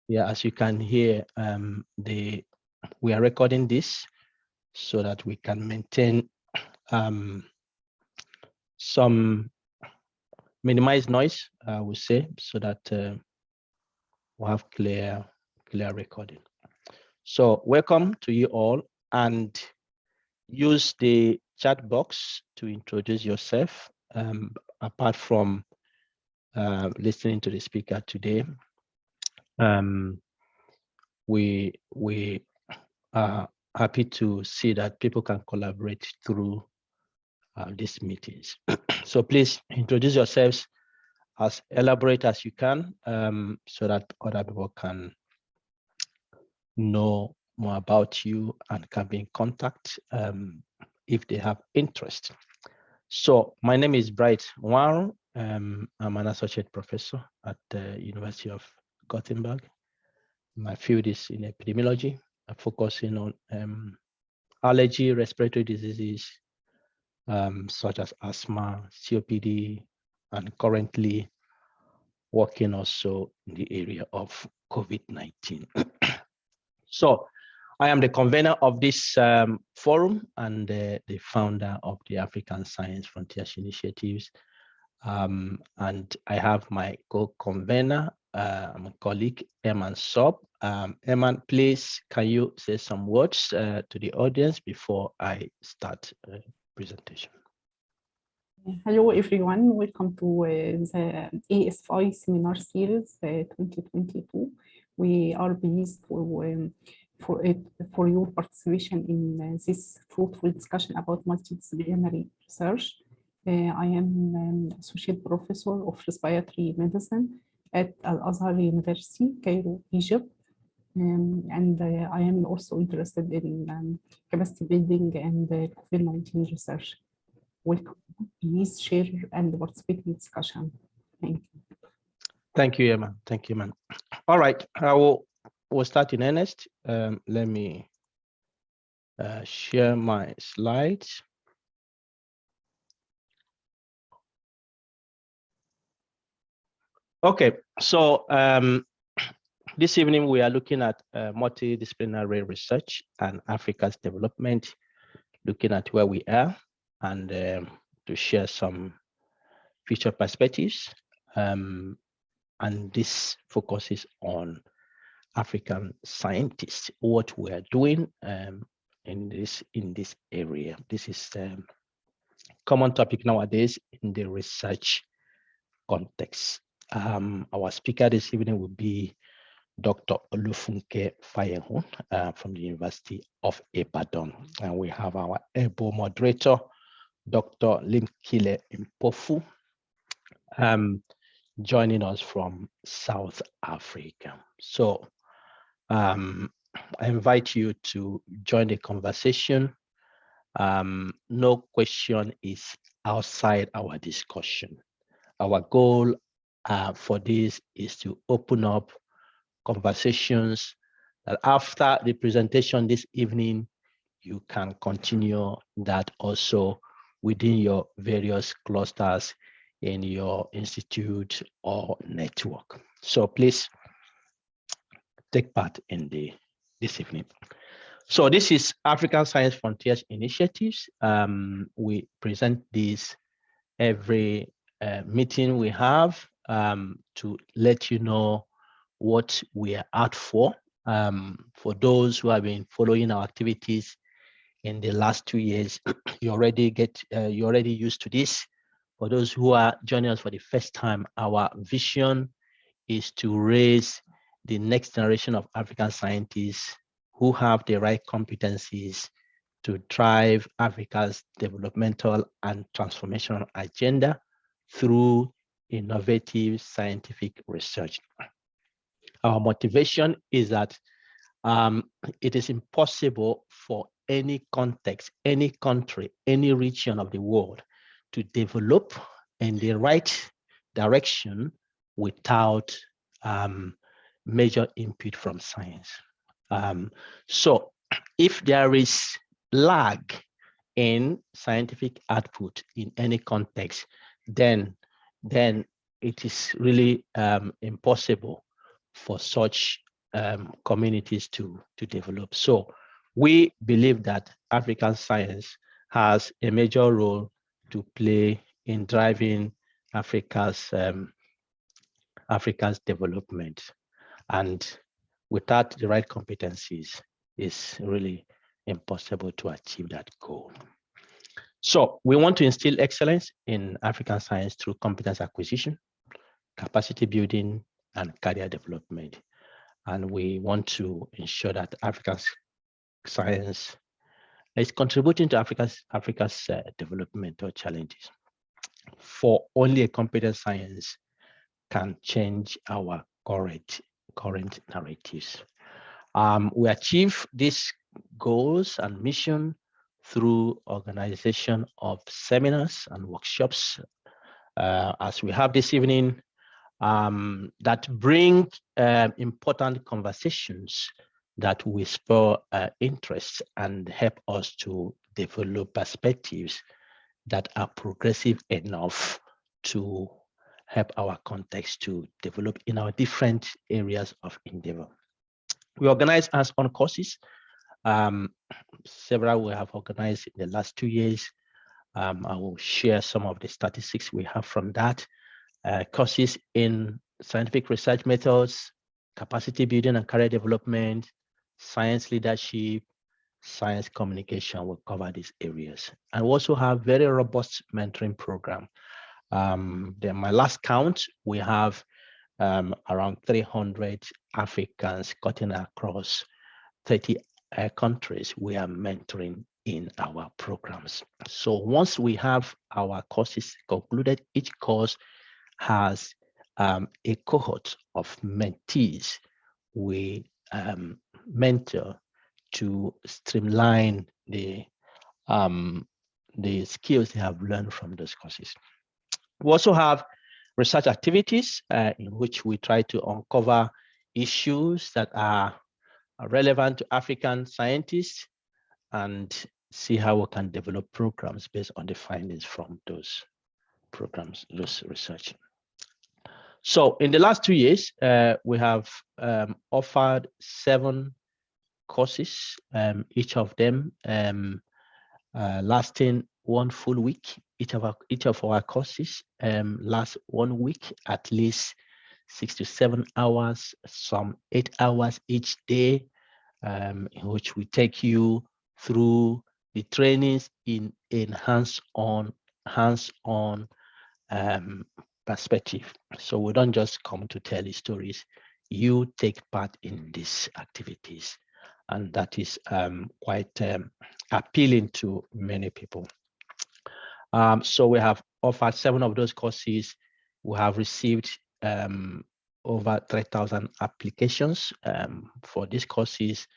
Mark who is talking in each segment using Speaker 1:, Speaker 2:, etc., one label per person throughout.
Speaker 1: Yeah, as you can hear, we are recording this so that we can maintain some minimized noise, I would say, so that we'll have clear recording. So welcome to you all, and use the chat box to introduce yourself. Apart from listening to the speaker today, we are happy to see that people can collaborate through these meetings. So please introduce yourselves as elaborate as you can, so that other people can know more about you and can be in contact if they have interest. So my name is Bright Waru. I'm an associate professor at the University of Gothenburg. My field is in epidemiology. I'm focusing on allergy, respiratory diseases, such as asthma, COPD, and currently working also in the area of COVID-19. So I am the convener of this forum and the founder of the African Science Frontiers Initiatives. And I have my co-convener, my colleague, Eman Sob. Eman, please, can you say some words to the audience before I start the presentation?
Speaker 2: Hello, everyone. Welcome to the ASFI Seminar Series 2022. We are pleased for your participation in this fruitful discussion about multidisciplinary research. I am Associate Professor of Respiratory Medicine at Al-Azhar University, Cairo, Egypt. And I am also interested in capacity building and COVID-19 research. Welcome. Please share and participate in the discussion. Thank you.
Speaker 1: Thank you, Eman. Thank you, man. All right, we'll start in earnest. Let me share my slides. Okay, so this evening we are looking at multidisciplinary research and Africa's development, looking at where we are and to share some future perspectives. And this focuses on African scientists, what we are doing in this area. This is a common topic nowadays in the research context. Our speaker this evening will be Dr. Olufunke Fayehun from the University of Ibadan. And we have our able moderator, Dr. Limkile Mpofu, joining us from South Africa. So I invite you to join the conversation. No question is outside our discussion. Our goal for this is to open up conversations that after the presentation this evening, you can continue that also within your various clusters in your institute or network. So please take part in this evening. So this is African Science Frontiers Initiatives. We present this every meeting we have to let you know what we are out for. For those who have been following our activities in the last 2 years, you're already used to this. For those who are joining us for the first time, our vision is to raise the next generation of African scientists who have the right competencies to drive Africa's developmental and transformational agenda through innovative scientific research. Our motivation is that it is impossible for any context, any country, any region of the world to develop in the right direction without major input from science. So if there is lag in scientific output in any context, then it is really impossible for such communities to develop. So we believe that African science has a major role to play in driving Africa's development, and without the right competencies, it's really impossible to achieve that goal. So we want to instill excellence in African science through competence acquisition, capacity building, and career development. And we want to ensure that African science is contributing to Africa's developmental challenges. For only a competent science can change our current narratives. We achieve these goals and mission through organization of seminars and workshops, as we have this evening, that bring important conversations that will spur interest and help us to develop perspectives that are progressive enough to help our context to develop in our different areas of endeavor. We organize hands-on courses. Several we have organized in the last 2 years. I will share some of the statistics we have from that. Courses in scientific research methods, capacity building and career development, science leadership, science communication will cover these areas. And we also have very robust mentoring program. Then my last count, we have around 300 Africans cutting across 30 countries we are mentoring in our programs. So once we have our courses concluded, each course has a cohort of mentees we mentor to streamline the skills they have learned from those courses. We also have research activities in which we try to uncover issues that are relevant to African scientists and see how we can develop programs based on the findings from those programs, those research. So in the last 2 years, we have offered 7 courses, each of them lasting 1 full week. Each of our courses lasts 1 week, at least 6 to 7 hours, some 8 hours each day, in which we take you through the trainings in hands-on perspective. So we don't just come to tell you stories, you take part in these activities. And that is quite appealing to many people. So we have offered 7 of those courses. We have received over 3,000 applications for these courses.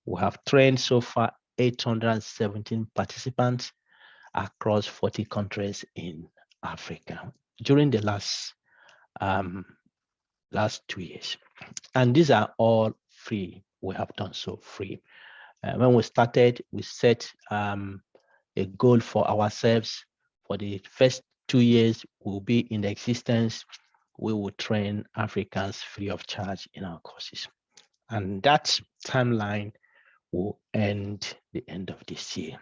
Speaker 1: We have trained so far 817 participants across 40 countries in Africa during the last 2 years. And these are all free. We have done so free. When we started, we set a goal for ourselves. For the first 2 years we'll be in existence, we will train Africans free of charge in our courses. And that timeline will end the end of this year.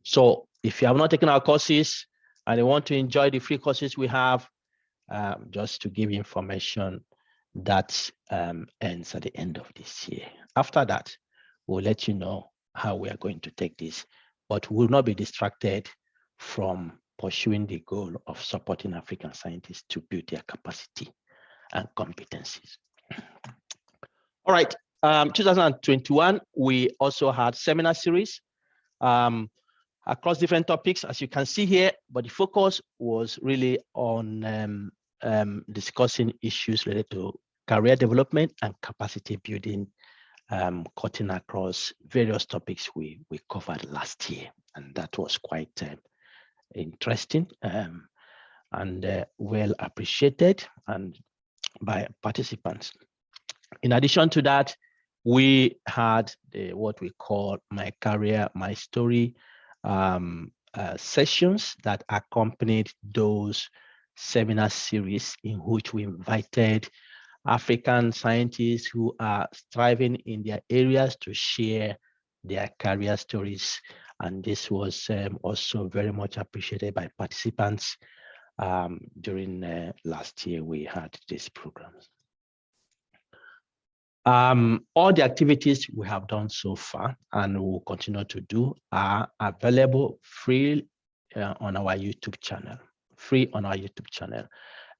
Speaker 1: So if you have not taken our courses and you want to enjoy the free courses we have, just to give you information, that ends at the end of this year. After that, we'll let you know how we are going to take this, but we will not be distracted from pursuing the goal of supporting African scientists to build their capacity and competencies. All right, 2021, we also had seminar series across different topics, as you can see here, but the focus was really on discussing issues related to career development and capacity building, cutting across various topics we covered last year. And that was quite interesting and well appreciated and by participants. In addition to that, we had what we call My Career, My Story sessions that accompanied those seminar series, in which we invited African scientists who are striving in their areas to share their career stories. And this was also very much appreciated by participants. During last year, we had these programs. All the activities we have done so far and will continue to do are available free on our YouTube channel. Free on our YouTube channel.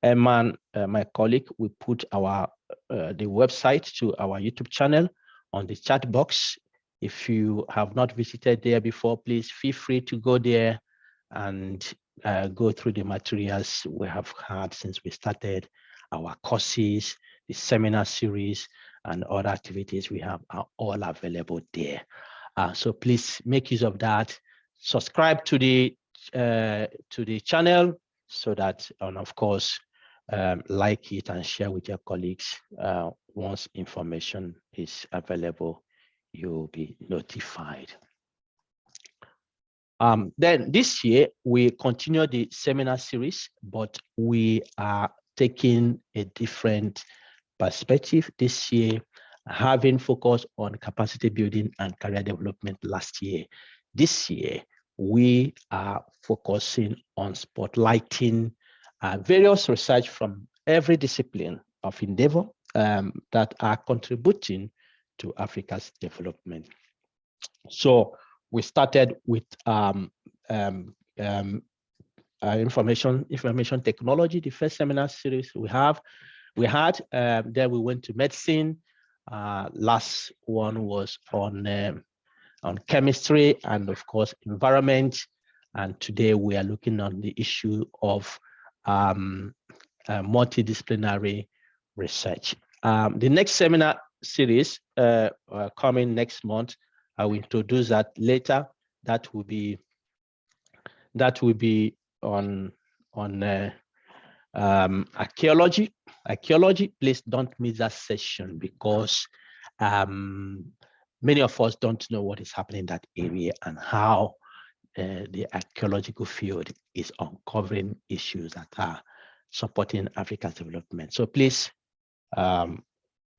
Speaker 1: And my colleague will put our the website to our YouTube channel on the chat box. If you have not visited there before, please feel free to go there and go through the materials we have had since we started our courses, the seminar series, and other activities we have are all available there. So please make use of that. Subscribe to the channel so that, and of course, like it and share with your colleagues. Once information is available, you'll be notified. Then this year, we continue the seminar series, but we are taking a different perspective this year, having focused on capacity building and career development last year. This year, we are focusing on spotlighting various research from every discipline of endeavor that are contributing to Africa's development. So we started with information technology, the first seminar series we had. Then we went to medicine. Last one was on chemistry and of course environment. And today we are looking on the issue of multidisciplinary research. The next seminar series coming next month, I will introduce that later. That will be on archaeology. Please don't miss that session because many of us don't know what is happening in that area and how the archaeological field is uncovering issues that are supporting Africa's development. So please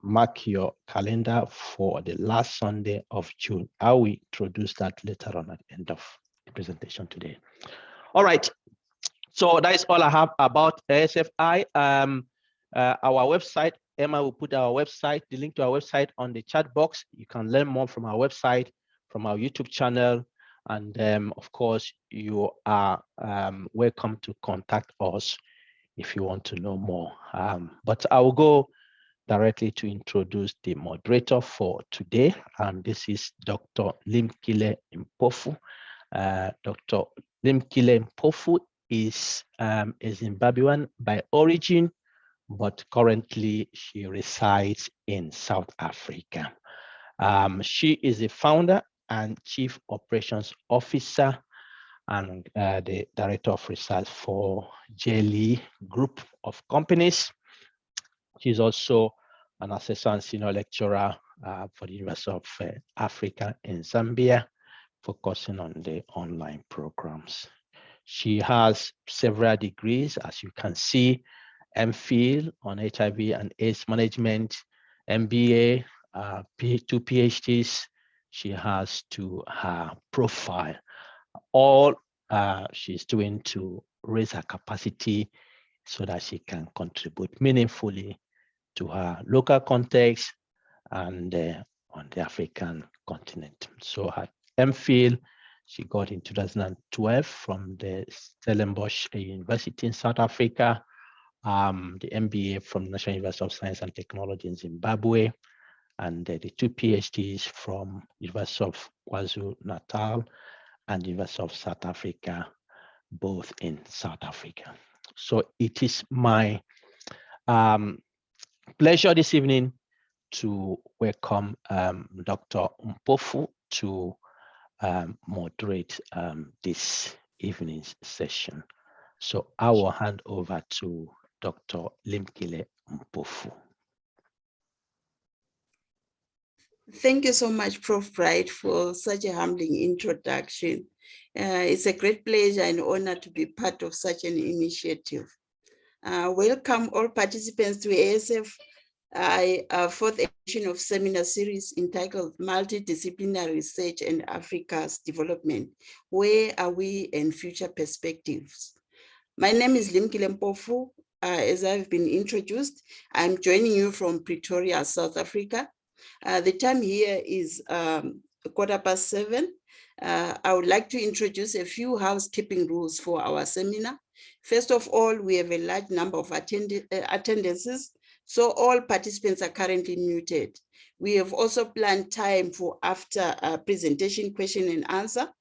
Speaker 1: mark your calendar for the last Sunday of June. I will introduce that later on at the end of the presentation today. All right. So that is all I have about ASFI. Our website, Emma will put our website, the link to our website on the chat box. You can learn more from our website, from our YouTube channel. And of course, you are welcome to contact us if you want to know more. But I will go directly to introduce the moderator for today. And this is Dr. Limkile Mpofu. Dr. Limkile Mpofu is a Zimbabwean by origin, but currently she resides in South Africa. She is the founder and Chief Operations Officer and the Director of Research for JLE Group of Companies. She's also an Assessor and Senior Lecturer for the University of Africa in Zambia, focusing on the online programs. She has several degrees, as you can see, MPhil on HIV and AIDS management, MBA, 2 PhDs. She has to her profile. All she's doing to raise her capacity so that she can contribute meaningfully to her local context and on the African continent. So her MPhil, she got in 2012 from the Stellenbosch University in South Africa, the MBA from the National University of Science and Technology in Zimbabwe, and the 2 PhDs from University of KwaZulu-Natal and the University of South Africa, both in South Africa. So it is my pleasure this evening to welcome Dr. Mpofu to moderate this evening's session. So I will hand over to Dr. Limkile Mpofu.
Speaker 3: Thank you so much, Prof. Bright, for such a humbling introduction. It's a great pleasure and honor to be part of such an initiative. Welcome all participants to ASF fourth edition of seminar series entitled Multidisciplinary Research and Africa's Development. Where are we and future perspectives? My name is Limkile Mpofu. As I've been introduced, I'm joining you from Pretoria, South Africa. The time here is 7:15. I would like to introduce a few housekeeping rules for our seminar. First of all, we have a large number of attendances, so all participants are currently muted. We have also planned time for after presentation question and answer.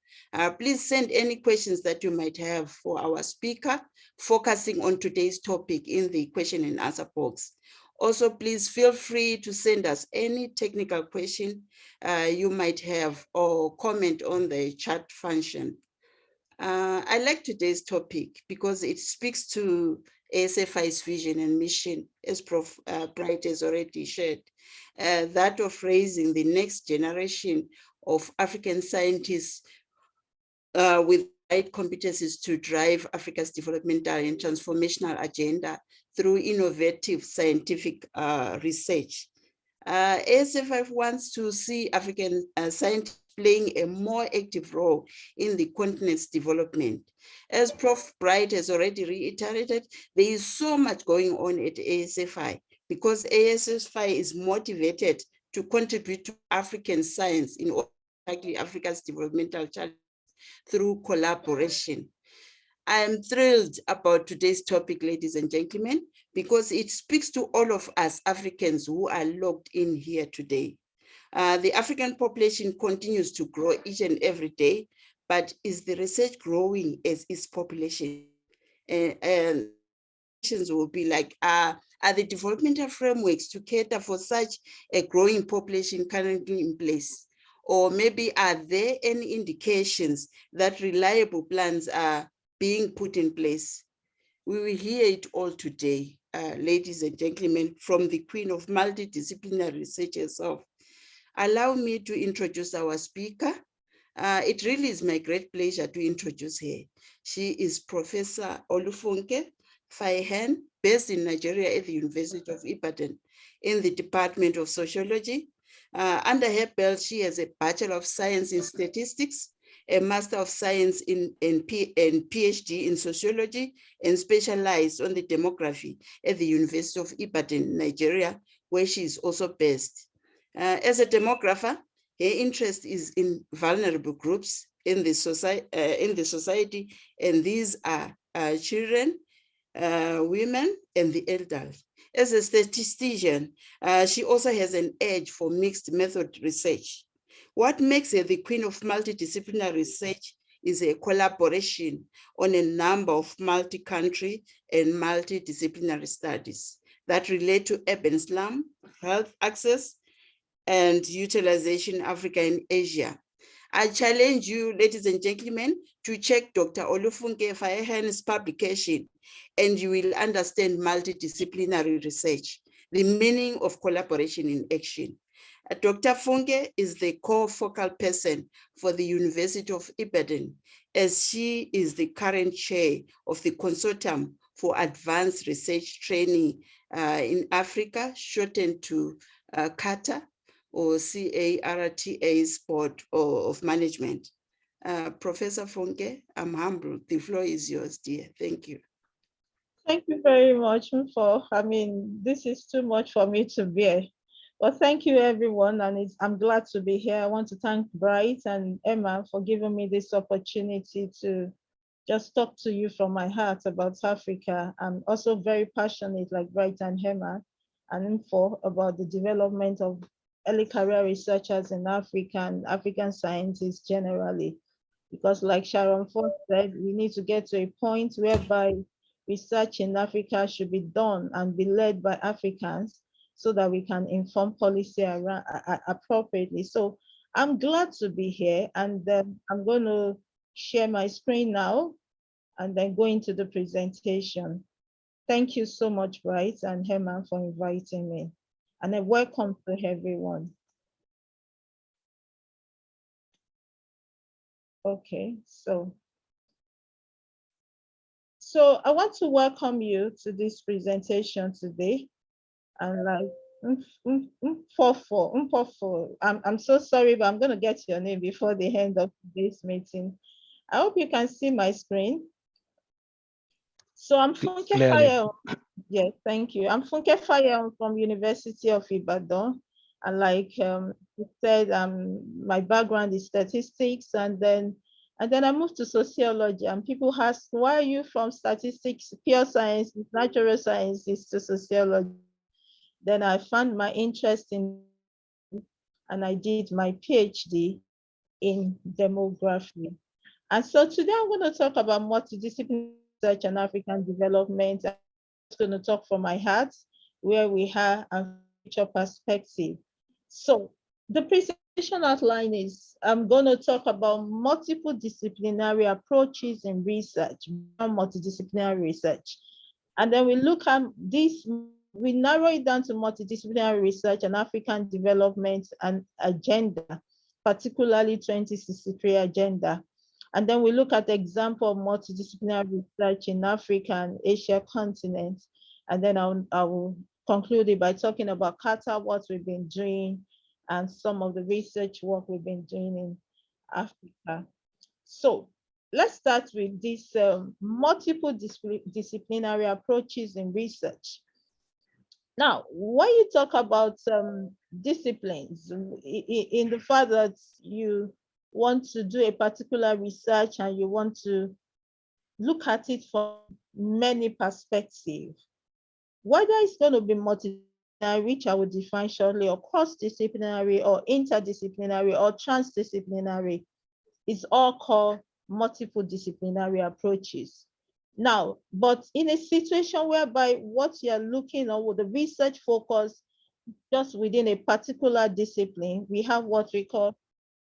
Speaker 3: Please send any questions that you might have for our speaker, focusing on today's topic in the question and answer box. Also, please feel free to send us any technical question you might have or comment on the chat function. I like today's topic because it speaks to ASFI's vision and mission, as Prof. Bright has already shared, that of raising the next generation of African scientists with right competencies to drive Africa's developmental and transformational agenda through innovative scientific research. ASFI wants to see African scientists playing a more active role in the continent's development. As Prof. Bright has already reiterated, there is so much going on at ASFI because ASFI is motivated to contribute to African science in Africa's developmental challenges through collaboration. I'm thrilled about today's topic, ladies and gentlemen, because it speaks to all of us Africans who are logged in here today. The African population continues to grow each and every day, but is the research growing as its population? And questions will be like, are the developmental frameworks to cater for such a growing population currently in place? Or maybe are there any indications that reliable plans are being put in place? We will hear it all today, ladies and gentlemen, from the Queen of Multidisciplinary Research herself. Allow me to introduce our speaker. It really is my great pleasure to introduce her. She is Professor Olufunke Fayehun, based in Nigeria at the University of Ibadan in the Department of Sociology. Under her belt, she has a Bachelor of Science in Statistics, a Master of Science and PhD in Sociology, and specialized on the demography at the University of Ibadan, Nigeria, where she is also based. As a demographer, her interest is in vulnerable groups in the society, and these are children, women, and the elderly. As a statistician, she also has an edge for mixed method research. What makes her the Queen of Multidisciplinary Research is a collaboration on a number of multi-country and multidisciplinary studies that relate to urban slum, health access, and utilization in Africa and Asia. I challenge you, ladies and gentlemen, to check Dr. Olufunke Fayehun's publication, and you will understand multidisciplinary research, the meaning of collaboration in action. Dr. Funke is the core focal person for the University of Ibadan, as she is the current chair of the Consortium for Advanced Research Training in Africa, shortened to CARTA, or CARTA's Board of Management. Professor Funke, I'm humbled. The floor is yours, dear. Thank you.
Speaker 4: Thank you very much this is too much for me to bear. Well, thank you, everyone, and I'm glad to be here. I want to thank Bright and Emma for giving me this opportunity to just talk to you from my heart about Africa. I'm also very passionate, like Bright and Emma, and info about the development of early career researchers in Africa and African scientists generally. Because like Sharon Ford said, we need to get to a point whereby research in Africa should be done and be led by Africans so that we can inform policy around, appropriately. So I'm glad to be here, and I'm going to share my screen now and then go into the presentation. Thank you so much, Bright and Herman, for inviting me. And a welcome to everyone. Okay, so I want to welcome you to this presentation today. And like I'm so sorry, but I'm going to get your name before the end of today's meeting. I hope you can see my screen. So I'm Funke Fayehun. Yes, thank you. I'm Funke Fayehun from University of Ibadan. And like you said, my background is statistics, and then I moved to sociology. And people ask, why are you from statistics, pure science, natural sciences to sociology? Then I found my interest in, and I did my PhD in demography. And so today I'm going to talk about multidisciplinary research and African development. I'm going to talk from my heart, where we have a future perspective. So the presentation outline is, I'm going to talk about multiple disciplinary approaches in research, multidisciplinary research. And then we look at this, we narrow it down to multidisciplinary research and African development and agenda, particularly 2063 agenda. And then we look at the example of multidisciplinary research in Africa and Asia continent. And then I will conclude it by talking about CARTA, what we've been doing, and some of the research work we've been doing in Africa. So let's start with these multiple disciplinary approaches in research. Now, when you talk about disciplines, in the fact that you want to do a particular research and you want to look at it from many perspectives, whether it's going to be multidisciplinary, which I will define shortly, or cross-disciplinary, or interdisciplinary, or transdisciplinary, it's all called multiple disciplinary approaches. Now, but in a situation whereby what you're looking at with the research focus just within a particular discipline, we have what we call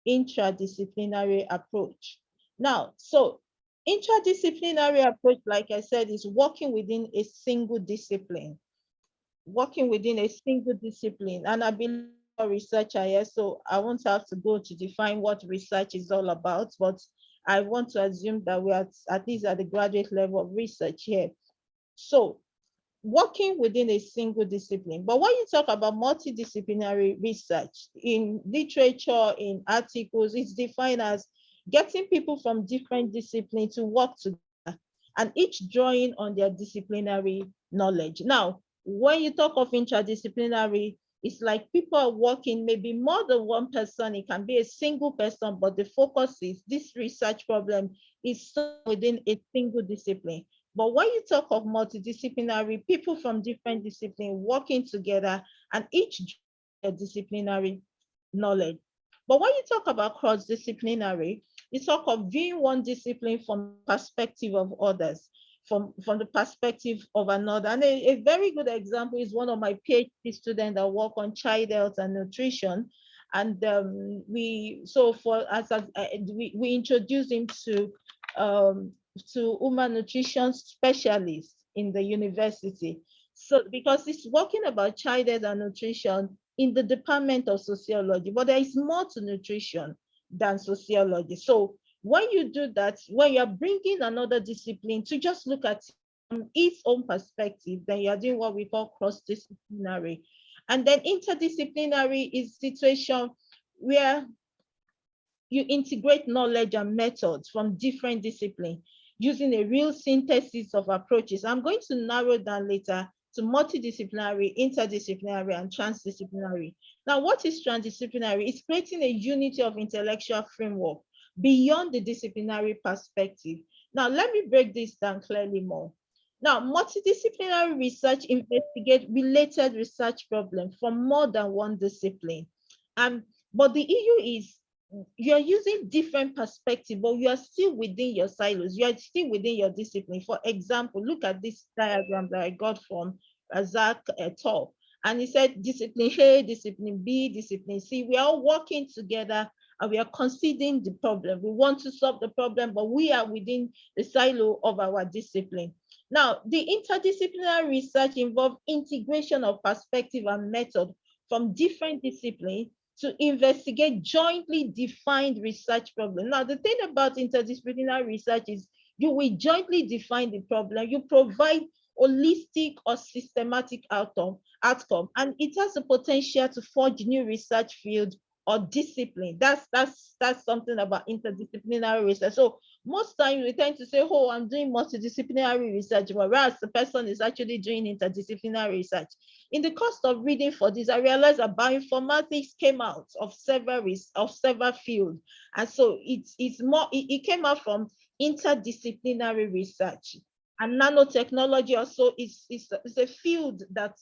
Speaker 4: intradisciplinary approach. Now, so intradisciplinary approach, like I said, is working within a single discipline. And I believe a researcher here, so I won't have to go to define what research is all about, but I want to assume that we are at least at the graduate level of research here. So working within a single discipline. But when you talk about multidisciplinary research in literature, in articles, it's defined as getting people from different disciplines to work together and each drawing on their disciplinary knowledge. Now, when you talk of interdisciplinary, it's like people are working, maybe more than one person. It can be a single person, but the focus is this research problem is within a single discipline. But when you talk of multidisciplinary, people from different disciplines working together and each disciplinary knowledge. But when you talk about cross-disciplinary, you talk of viewing one discipline from the perspective of others, from the perspective of another. And a very good example is one of my PhD students that work on child health and nutrition. And we introduced him to human nutrition specialist in the university. So because it's working about child health and nutrition in the Department of Sociology, but there is more to nutrition than sociology. So when you do that, when you're bringing another discipline to just look at its own perspective, then you're doing what we call cross-disciplinary. And then interdisciplinary is a situation where you integrate knowledge and methods from different disciplines using a real synthesis of approaches. I'm going to narrow down later to multidisciplinary, interdisciplinary, and transdisciplinary. Now, what is transdisciplinary? It's creating a unity of intellectual framework beyond the disciplinary perspective. Now, let me break this down clearly more. Now, multidisciplinary research investigates related research problems from more than one discipline. But the issue is you're using different perspectives, but you are still within your silos. You are still within your discipline. For example, look at this diagram that I got from Zach et al. And he said discipline A, discipline B, discipline C. We are all working together and we are considering the problem. We want to solve the problem, but we are within the silo of our discipline. Now, the interdisciplinary research involves integration of perspective and method from different disciplines to investigate jointly defined research problems. Now, the thing about interdisciplinary research is you will jointly define the problem. You provide holistic or systematic outcome, and it has the potential to forge new research field or discipline. That's something about interdisciplinary research. So most times we tend to say, oh, I'm doing multidisciplinary research, whereas the person is actually doing interdisciplinary research. In the course of reading for this, I realized that bioinformatics came out of several fields. And so it came out from interdisciplinary research. And nanotechnology also is a field that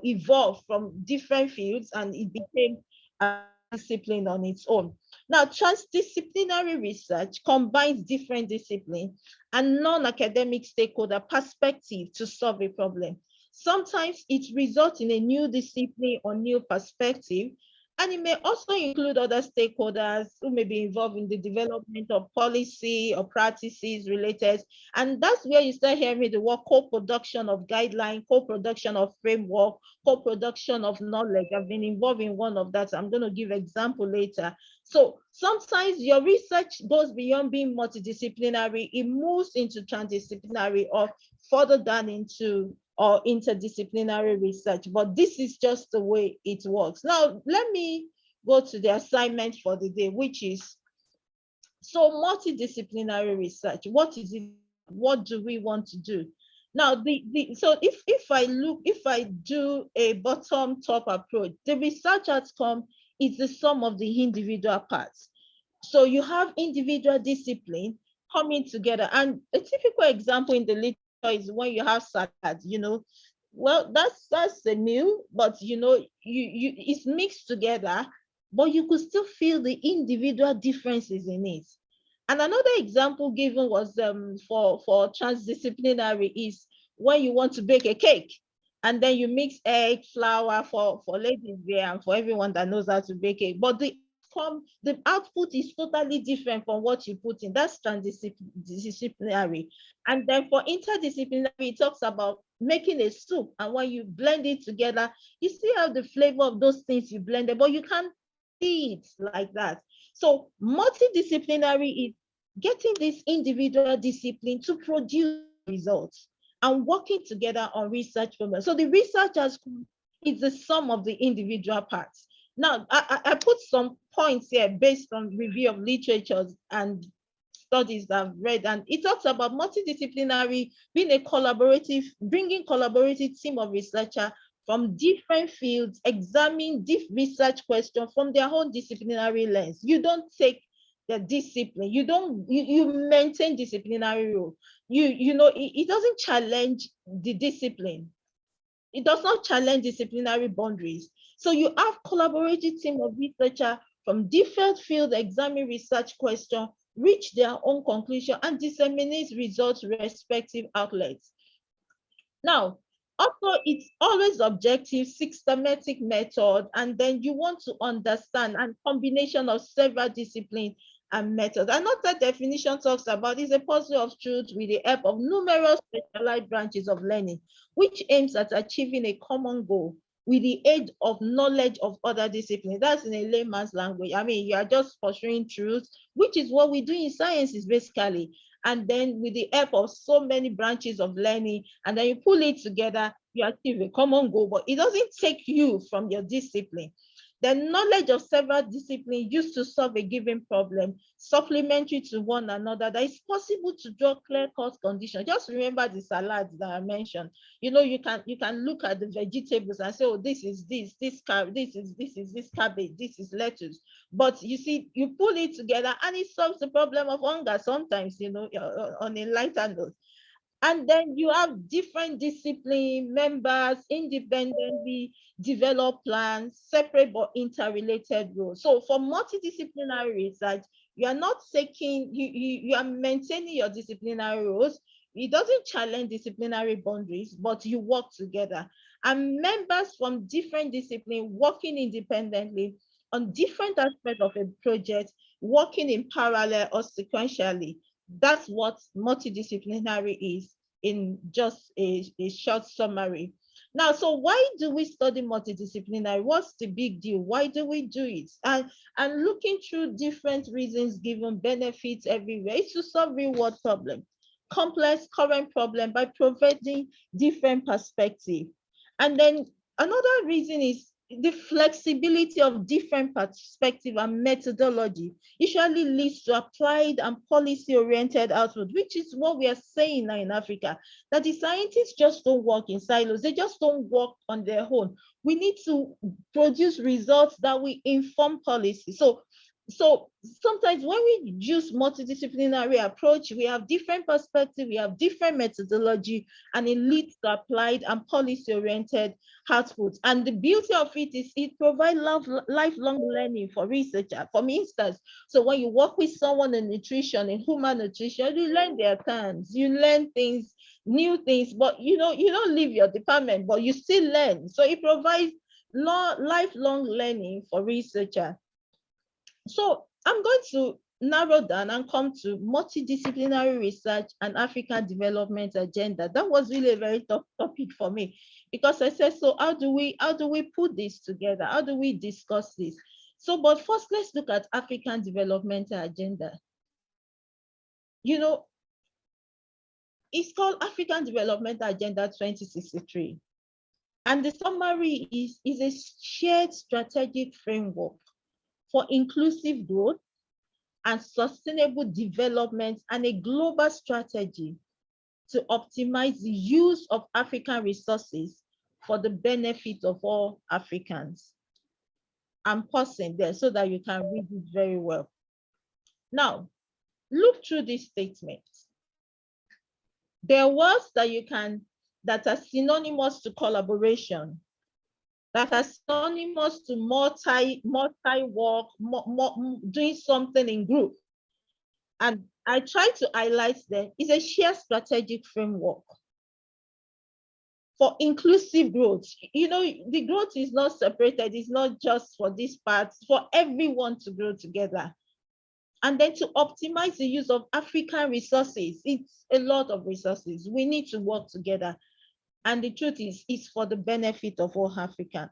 Speaker 4: evolved from different fields, and it became a discipline on its own. Now, transdisciplinary research combines different disciplines and non-academic stakeholder perspective to solve a problem. Sometimes it results in a new discipline or new perspective, and it may also include other stakeholders who may be involved in the development of policy or practices related. And that's where you start hearing the word co-production of guideline, co-production of framework, co-production of knowledge. I've been involved in one of that. I'm going to give example later. So sometimes your research goes beyond being multidisciplinary. It moves into transdisciplinary or further down into or interdisciplinary research, but this is just the way it works. Now, let me go to the assignment for the day, which is, so multidisciplinary research, what is it? What do we want to do? Now, so if I do a bottom-top approach, the research outcome is the sum of the individual parts. So you have individual discipline coming together, and a typical example in the literature is when you have salad, well, that's a meal, but it's mixed together, but you could still feel the individual differences in it. And another example given was for transdisciplinary is when you want to bake a cake, and then you mix egg, flour for ladies there and for everyone that knows how to bake it, but the output is totally different from what you put in. That's transdisciplinary. And then for interdisciplinary, it talks about making a soup, and when you blend it together, you still have the flavor of those things you blended, but you can't see it like that. So multidisciplinary is getting this individual discipline to produce results and working together on research problems. So the researchers is the sum of the individual parts. Now, I put some points here based on review of literatures and studies that I've read, and it talks about multidisciplinary being bringing collaborative team of researchers from different fields, examining deep research questions from their own disciplinary lens. You don't take the discipline, you maintain disciplinary role. It doesn't challenge the discipline. It does not challenge disciplinary boundaries. So you have collaborative team of researchers from different fields examine research questions, reach their own conclusion, and disseminate results to respective outlets. Now, also, it's always objective, systematic method, and then you want to understand and combination of several disciplines and methods. Another definition talks about is a pursuit of truth with the help of numerous specialized branches of learning, which aims at achieving a common goal with the aid of knowledge of other disciplines. That's in a layman's language. I mean, you are just pursuing truth, which is what we do in sciences basically. And then with the help of so many branches of learning, and then you pull it together, you achieve a common goal, but it doesn't take you from your discipline. The knowledge of several disciplines used to solve a given problem, supplementary to one another, that is possible to draw clear-cut conditions. Just remember the salads that I mentioned. You can look at the vegetables and say, oh, this is this cabbage, this is lettuce. But you see, you pull it together and it solves the problem of hunger sometimes, on a lighter note. And then you have different discipline members independently develop plans, separate but interrelated roles. So for multidisciplinary research, you are not taking, you are maintaining your disciplinary roles. It doesn't challenge disciplinary boundaries, but you work together. And members from different disciplines working independently on different aspects of a project, working in parallel or sequentially. That's what multidisciplinary is in just a short summary. Now, so why do we study multidisciplinary? What's the big deal? Why do we do it? And looking through different reasons given benefits everywhere, it's to solve real world problems. complex current problem by providing different perspective. And then another reason is the flexibility of different perspective and methodology usually leads to applied and policy-oriented output, which is what we are saying now in Africa, that the scientists just don't work in silos. They just don't work on their own. We need to produce results that will inform policy. So sometimes when we use multidisciplinary approach, we have different perspective, we have different methodology, and it leads to applied and policy-oriented outputs. And the beauty of it is it provides lifelong learning for researchers. For instance, so when you work with someone in nutrition, in human nutrition, you learn their terms, you learn things, new things, but you don't leave your department, but you still learn. So it provides lifelong learning for researchers. So I'm going to narrow down and come to multidisciplinary research and African development agenda. That was really a very tough topic for me, because I said, so how do we put this together? How do we discuss this? So, but first, let's look at African development agenda. It's called African Development Agenda 2063. And the summary is a shared strategic framework for inclusive growth and sustainable development, and a global strategy to optimize the use of African resources for the benefit of all Africans. I'm pausing there so that you can read it very well. Now, look through this statement. There are words that are synonymous to collaboration, that are synonymous to multi-work, doing something in group. And I try to highlight that it's a shared strategic framework for inclusive growth. The growth is not separated. It's not just for this part, for everyone to grow together. And then to optimize the use of African resources. It's a lot of resources. We need to work together. And the truth is, it's for the benefit of all Africans.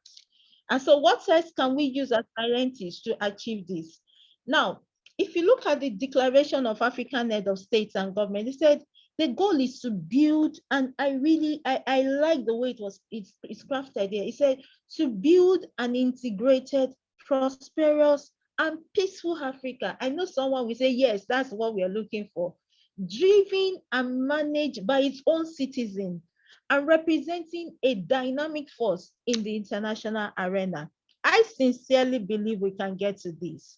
Speaker 4: And so what else can we use as scientists to achieve this? Now, if you look at the Declaration of African Head of States and Government, it said the goal is to build, and I like the way it's crafted here. It said to build an integrated, prosperous, and peaceful Africa. I know someone will say, yes, that's what we are looking for. Driven and managed by its own citizens, and representing a dynamic force in the international arena. I sincerely believe we can get to this,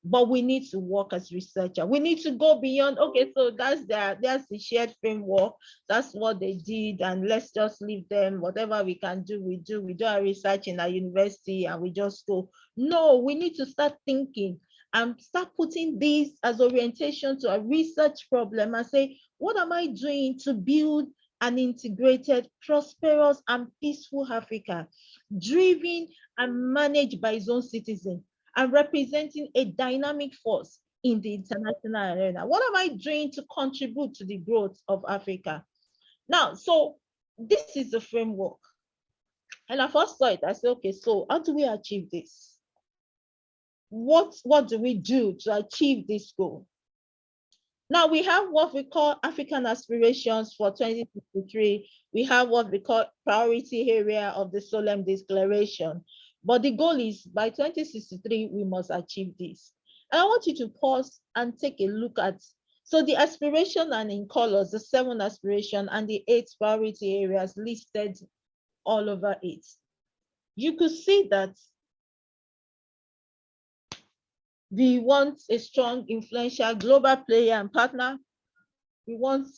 Speaker 4: but we need to work as researchers. We need to go beyond, okay, so that's the shared framework, that's what they did, and let's just leave them, whatever we can do, we do our research in our university and we just go. No, we need to start thinking and start putting this as orientation to a research problem and say, what am I doing to build an integrated, prosperous, and peaceful Africa, driven and managed by its own citizens, and representing a dynamic force in the international arena? What am I doing to contribute to the growth of Africa? Now, so this is the framework. And I first saw it, I said, okay, so how do we achieve this? What do we do to achieve this goal? Now we have what we call African aspirations for 2063. We have what we call priority area of the Solemn Declaration. But the goal is by 2063, we must achieve this. And I want you to pause and take a look at, so the aspiration and in colors, the 7 aspiration and the 8 priority areas listed all over it. You could see that we want a strong, influential global player and partner. We want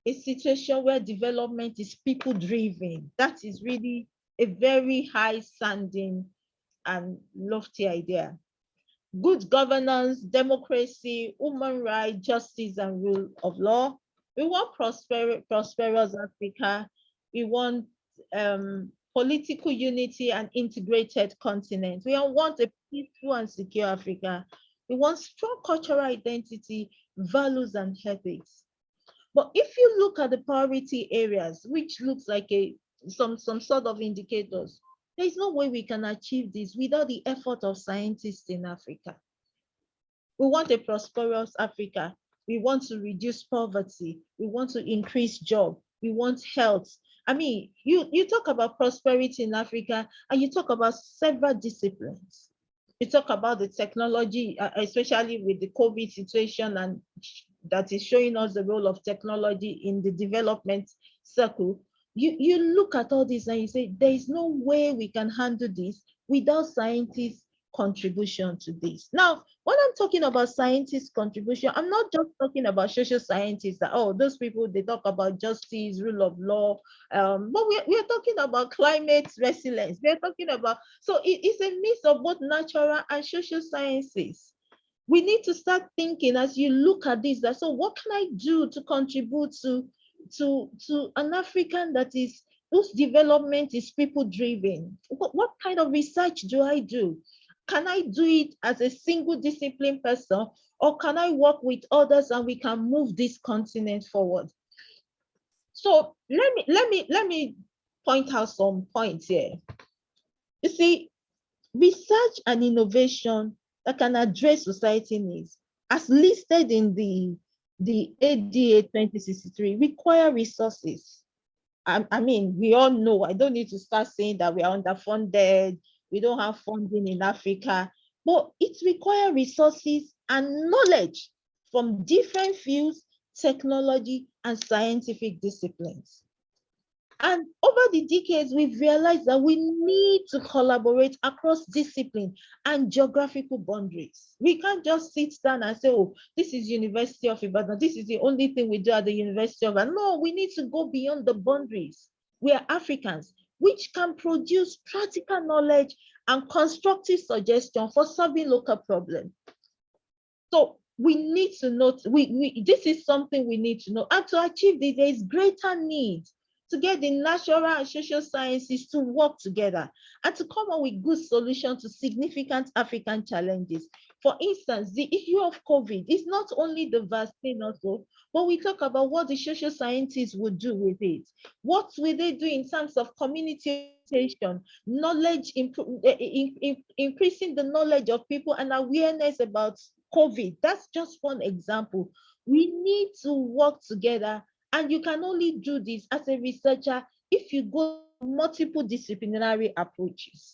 Speaker 4: a situation where development is people-driven. That is really a very high-sounding and lofty idea. Good governance, democracy, human rights, justice, and rule of law. We want prosperous Africa. We want political unity and integrated continent. We want a peaceful and secure Africa. We want strong cultural identity, values, and ethics. But if you look at the priority areas, which looks like some sort of indicators, there is no way we can achieve this without the effort of scientists in Africa. We want a prosperous Africa. We want to reduce poverty. We want to increase job. We want health. I mean, you talk about prosperity in Africa, and you talk about several disciplines. You talk about the technology, especially with the COVID situation, and that is showing us the role of technology in the development circle. You look at all this and you say, there is no way we can handle this without scientists' contribution to this. Now, when I'm talking about scientists' contribution, I'm not just talking about social scientists, that, oh, those people, they talk about justice, rule of law, but we're talking about climate resilience. We're talking about, so it's a mix of both natural and social sciences. We need to start thinking as you look at this, that, so what can I do to contribute to an African that is, whose development is people-driven? What kind of research do I do? Can I do it as a single discipline person, or can I work with others and we can move this continent forward? So let me point out some points here. You see, research and innovation that can address society needs, as listed in the ADA 2063, require resources. I mean, we all know, I don't need to start saying that we are underfunded, we don't have funding in Africa, but it requires resources and knowledge from different fields, technology, and scientific disciplines. And over the decades, we've realized that we need to collaborate across discipline and geographical boundaries. We can't just sit down and say, oh, this is University of Ibadan, this is the only thing we do at the University of Ibadan. No, we need to go beyond the boundaries. We are Africans, which can produce practical knowledge and constructive suggestions for solving local problems. So we need to know, this is something we need to know. And to achieve this, there is greater need to get the natural and social sciences to work together and to come up with good solutions to significant African challenges. For instance, the issue of COVID is not only the vaccine also, but we talk about what the social scientists would do with it. What will they do in terms of community education, knowledge, increasing the knowledge of people and awareness about COVID? That's just one example. We need to work together. And you can only do this as a researcher if you go multiple disciplinary approaches.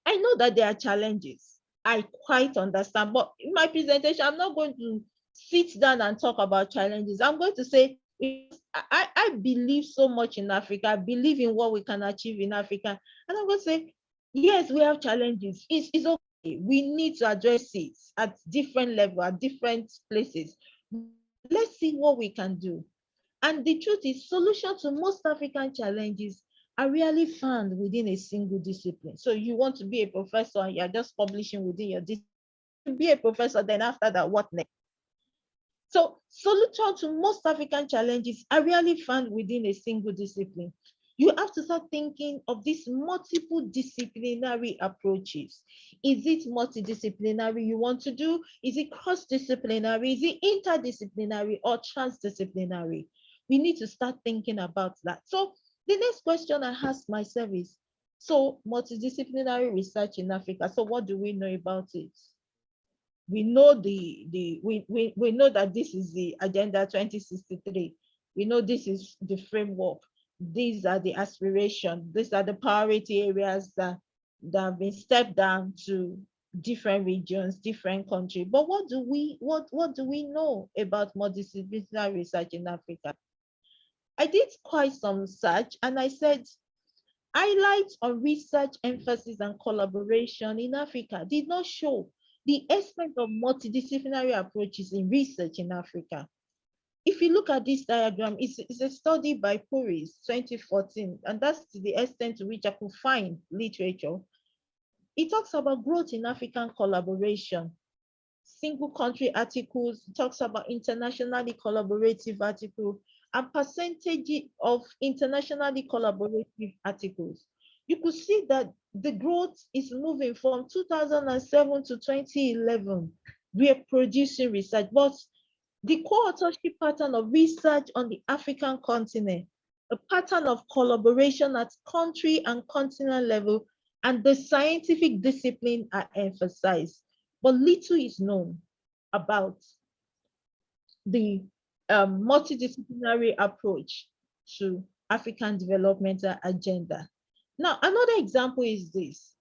Speaker 4: I know that there are challenges. I quite understand, but in my presentation, I'm not going to sit down and talk about challenges. I'm going to say, I believe so much in Africa. I believe in what we can achieve in Africa. And I'm going to say, yes, we have challenges. It's okay. We need to address it at different levels, at different places. Let's see what we can do. And the truth is, solutions to most African challenges are really found within a single discipline. So you want to be a professor and you're just publishing within your discipline. To be a professor, then after that, what next? So solutions to most African challenges are really found within a single discipline. You have to start thinking of these multiple disciplinary approaches. Is it multidisciplinary you want to do? Is it cross-disciplinary? Is it interdisciplinary or transdisciplinary? We need to start thinking about that. So the next question I ask myself is, so multidisciplinary research in Africa, so what do we know about it? We know we know that this is the Agenda 2063. We know this is the framework. These are the aspirations. These are the priority areas that have been stepped down to different regions, different countries. But what do we know about multidisciplinary research in Africa? I did quite some research and I said, highlights on research emphasis and collaboration in Africa did not show the extent of multidisciplinary approaches in research in Africa. If you look at this diagram, it's a study by Puris, 2014, and that's the extent to which I could find literature. It talks about growth in African collaboration, single country articles, it talks about internationally collaborative articles, and percentage of internationally collaborative articles. You could see that the growth is moving from 2007 to 2011. We are producing research, but the co-authorship pattern of research on the African continent, a pattern of collaboration at country and continent level, and the scientific discipline are emphasized, but little is known about the multidisciplinary approach to African developmental agenda. Now, another example is this.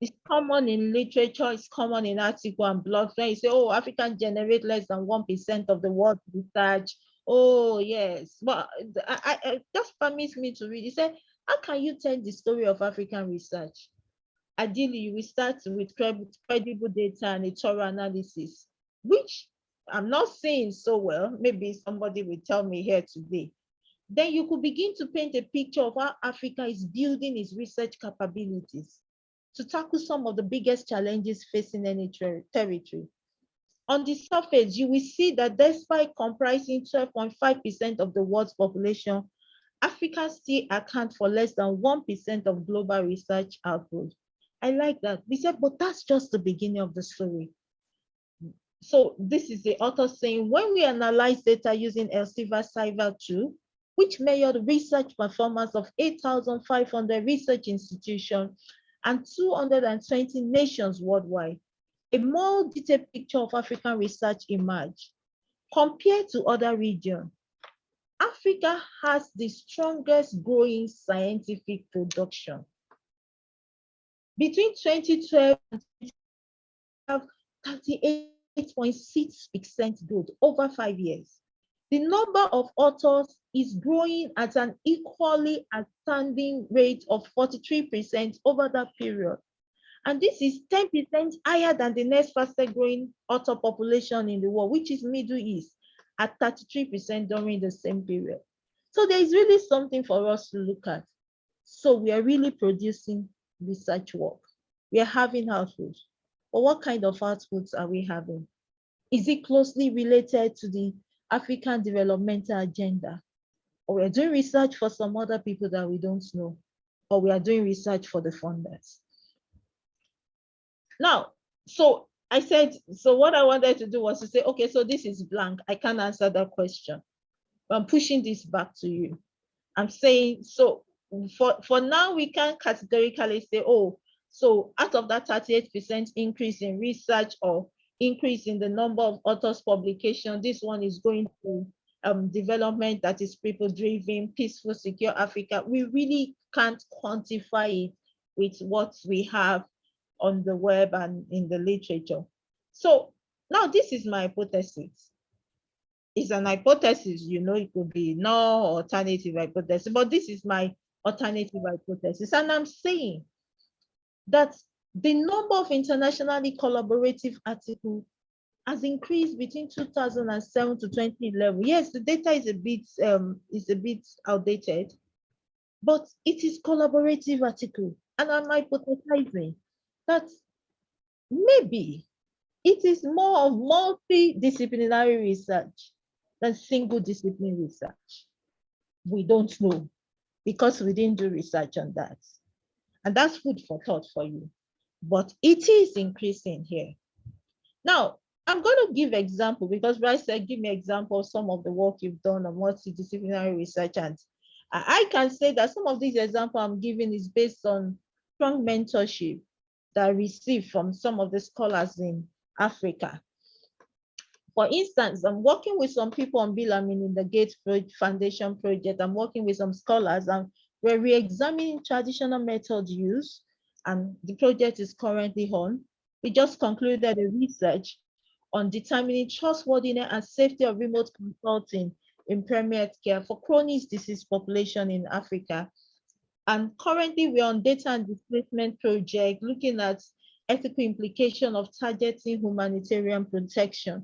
Speaker 4: It's common in literature, it's common in articles and blogs when you say, oh, Africans generate less than 1% of the world's research. Oh, yes. But I just permits me to read. He said, how can you tell the story of African research? Ideally, you will start with credible data and a thorough analysis, which I'm not saying so well. Maybe somebody will tell me here today. Then you could begin to paint a picture of how Africa is building its research capabilities to tackle some of the biggest challenges facing any territory. On the surface, you will see that despite comprising 12.5% of the world's population, Africa still accounts for less than 1% of global research output. I like that. We said, but that's just the beginning of the story. So this is the author saying, when we analyze data using Elsevier Cyber 2, which measured research performance of 8,500 research institutions and 220 nations worldwide, a more detailed picture of African research emerged. Compared to other regions, Africa has the strongest growing scientific production. Between 2012 and 2012, 38.6% growth over 5 years. The number of authors is growing at an equally outstanding rate of 43% over that period. And this is 10% higher than the next fastest growing author population in the world, which is Middle East, at 33% during the same period. So there is really something for us to look at. So we are really producing research work. We are having outputs. But what kind of outputs are we having? Is it closely related to the African developmental agenda? Or we're doing research for some other people that we don't know? Or we are doing research for the funders? Now, so I said, so what I wanted to do was to say, okay, so this is blank. I can't answer that question. But I'm pushing this back to you. I'm saying, so for now, we can categorically say, oh, so out of that 38% increase in research or increase in the number of authors' publication, this one is going to development that is people-driven, peaceful, secure Africa. We really can't quantify it with what we have on the web and in the literature. So now this is my hypothesis. It's an hypothesis, you know, it could be no alternative hypothesis, but this is my alternative hypothesis. And I'm saying that the number of internationally collaborative articles has increased between 2007 to 2011. Yes, the data is a bit outdated, but it is collaborative article. And I'm hypothesizing that maybe it is more of multidisciplinary research than single discipline research. We don't know because we didn't do research on that. And that's food for thought for you. But it is increasing here. Now, I'm going to give example because Bryce said, give me example of some of the work you've done on multidisciplinary research. And I can say that some of these examples I'm giving is based on strong mentorship that I received from some of the scholars in Africa. For instance, I'm working with some people on Bill-Amin in the Gates Foundation project. I'm working with some scholars and we're re-examining traditional method use, and the project is currently on. We just concluded a research on determining trustworthiness and safety of remote consulting in primary health care for chronic disease population in Africa. And currently we're on data and displacement project looking at ethical implication of targeting humanitarian protection.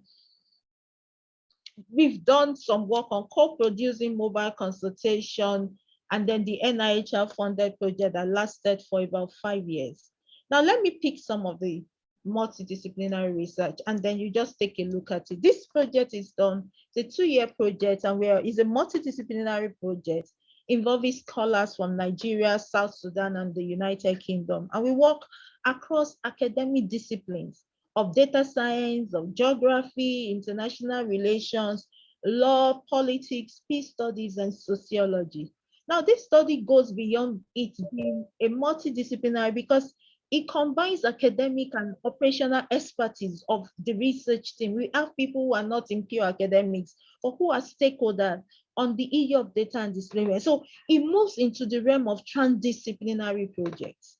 Speaker 4: We've done some work on co-producing mobile consultation and then the NIHR funded project that lasted for about 5 years. Now, let me pick some of the multidisciplinary research and then you just take a look at it. This project is done, it's a 2-year project and it's a multidisciplinary project involving scholars from Nigeria, South Sudan, and the United Kingdom. And we work across academic disciplines of data science, of geography, international relations, law, politics, peace studies, and sociology. Now, this study goes beyond it being a multidisciplinary because it combines academic and operational expertise of the research team. We have people who are not in pure academics, or who are stakeholders on the issue of data and displacement. So it moves into the realm of transdisciplinary projects.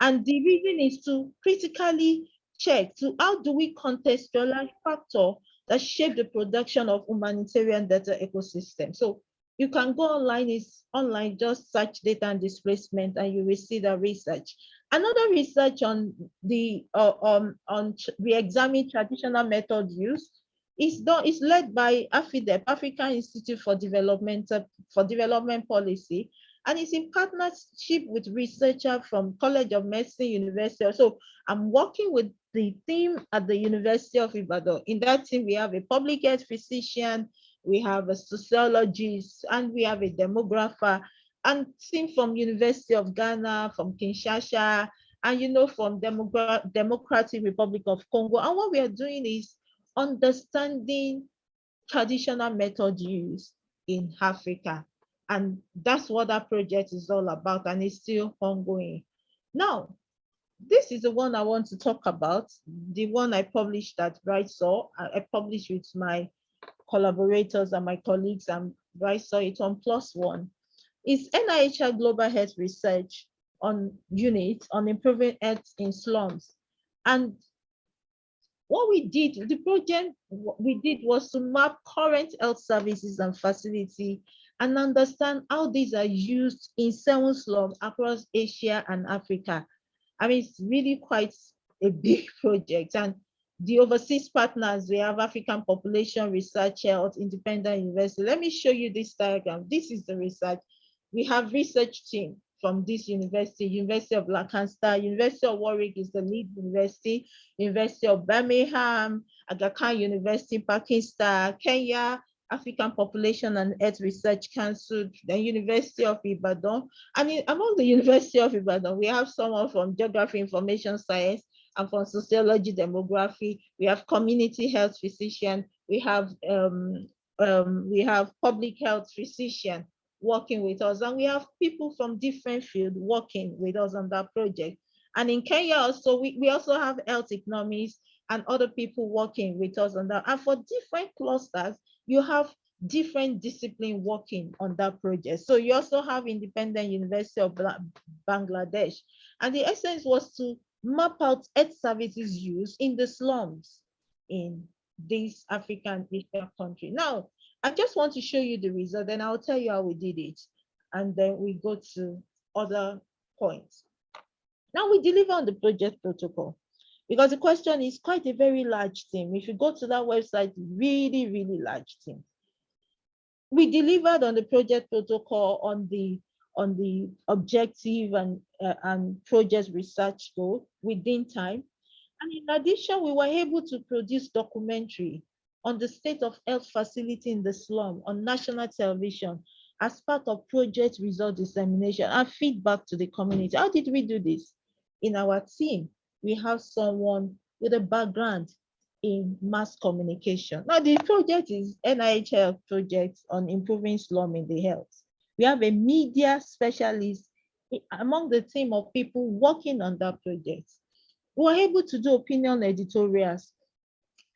Speaker 4: And the reason is to critically check to how do we contextualize factors that shape the production of humanitarian data ecosystem. So you can go online, it's online, just search data and displacement, and you will see the research. Another research on the re-examining traditional method use is led by AFIDEP, African Institute for Development Policy, and it's in partnership with researchers from College of Medicine, University. So I'm working with the team at the University of Ibadan. In that team, we have a public health physician, we have a sociologist, and we have a demographer, and team from University of Ghana, from Kinshasa, and from Democratic Republic of Congo. And what we are doing is understanding traditional method use in Africa. And that's what that project is all about, and it's still ongoing. Now, this is the one I want to talk about, the one I published at BrightSaw. I published with my collaborators and my colleagues, and BrightSaw it on +1. It's NIHR Global Health Research on unit on improving health in slums. And what we did, the project we did was to map current health services and facility and understand how these are used in 7 slums across Asia and Africa. I mean, it's really quite a big project. And the overseas partners, we have African Population Research Health, Independent University. Let me show you this diagram. This is the research. We have research team from this university, University of Lancaster, University of Warwick is the lead university, University of Birmingham, Aga Khan University, Pakistan, Kenya, African Population and Health Research Council, the University of Ibadan. And among the University of Ibadan, we have someone from Geography Information Science and from Sociology Demography. We have community health physician. We have public health physician working with us, and we have people from different fields working with us on that project. And in Kenya also, we also have health economics and other people working with us on that. And for different clusters, you have different disciplines working on that project. So you also have Independent University of Bangladesh. And the essence was to map out health services use in the slums in this African Asian country. Now, I just want to show you the result, then I'll tell you how we did it. And then we go to other points. Now we deliver on the project protocol, because the question is quite a very large team. If you go to that website, really, really large team. We delivered on the project protocol on the objective and project research goal within time. And in addition, we were able to produce documentary on the state of health facility in the slum on national television as part of project result dissemination and feedback to the community. How did we do this? In our team, we have someone with a background in mass communication. Now, the project is NIHR project on improving slum in the health. We have a media specialist among the team of people working on that project. We were able to do opinion editorials.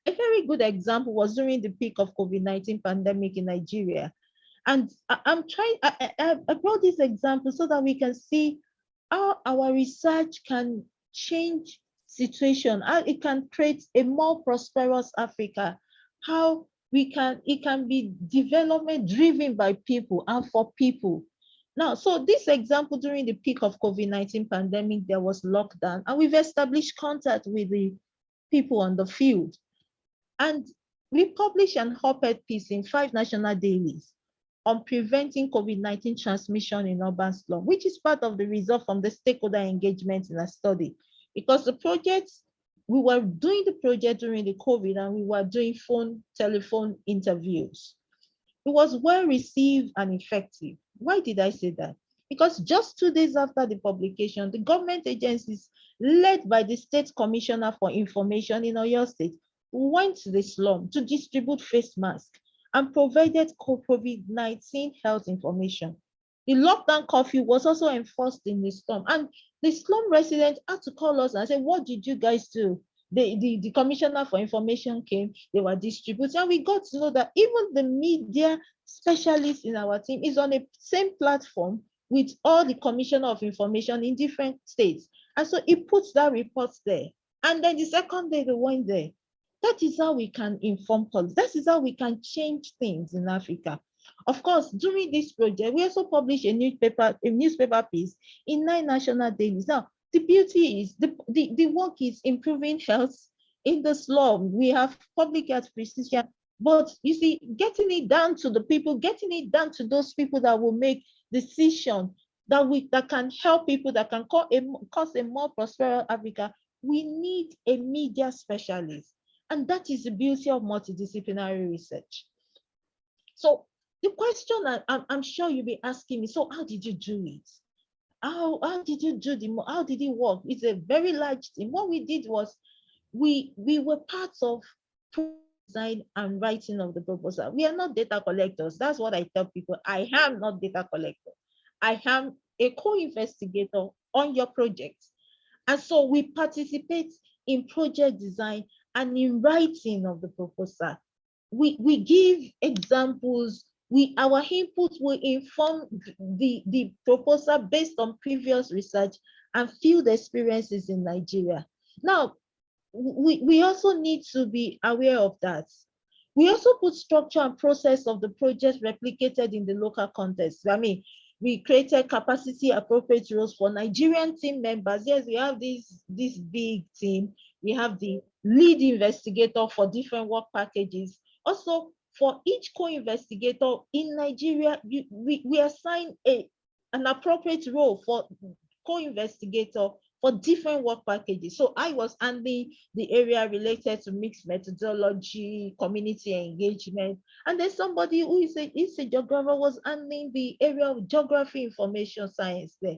Speaker 4: A very good example was during the peak of COVID-19 pandemic in Nigeria. And I brought this example so that we can see how our research can change situation, how it can create a more prosperous Africa, how it can be development driven by people and for people. Now, so this example, during the peak of COVID-19 pandemic, there was lockdown, and we've established contact with the people on the field. And we published an op-ed piece in 5 national dailies on preventing COVID-19 transmission in urban slum, which is part of the result from the stakeholder engagement in a study. Because the project, we were doing the project during the COVID, and we were doing telephone interviews. It was well received and effective. Why did I say that? Because just 2 days after the publication, the government agencies led by the State Commissioner for Information in Oyo State went to the slum to distribute face masks and provided COVID-19 health information. The lockdown curfew was also enforced in the slum. And the slum residents had to call us and say, what did you guys do? The commissioner for information came, they were distributing, and we got to know that even the media specialists in our team is on the same platform with all the commissioner of information in different states. And so it puts that report there. And then the second day they went there. That is how we can inform policy. That is how we can change things in Africa. Of course, during this project, we also published a newspaper piece in 9 national dailies. Now, the beauty is the work is improving health in the slum. We have public health precision, but you see, getting it down to the people, getting it down to those people that will make decisions that can help people, that can cause a more prosperous Africa. We need a media specialist. And that is the beauty of multidisciplinary research. So the question I'm sure you'll be asking me, so how did you do it? How did you do how did it work? It's a very large team. What we did was we were part of design and writing of the proposal. We are not data collectors. That's what I tell people. I am not data collector. I am a co-investigator on your project. And so we participate in project design and in writing of the proposal. We give examples. Our input will inform the proposal based on previous research and field experiences in Nigeria. Now, we also need to be aware of that. We also put structure and process of the project replicated in the local context. I mean, we created capacity appropriate roles for Nigerian team members. Yes, we have this big team. We have the lead investigator for different work packages. Also, for each co-investigator in Nigeria, we assign an appropriate role for co-investigator for different work packages. So I was handling the area related to mixed methodology, community engagement, and then somebody who is a geographer was handling the area of geography information science there.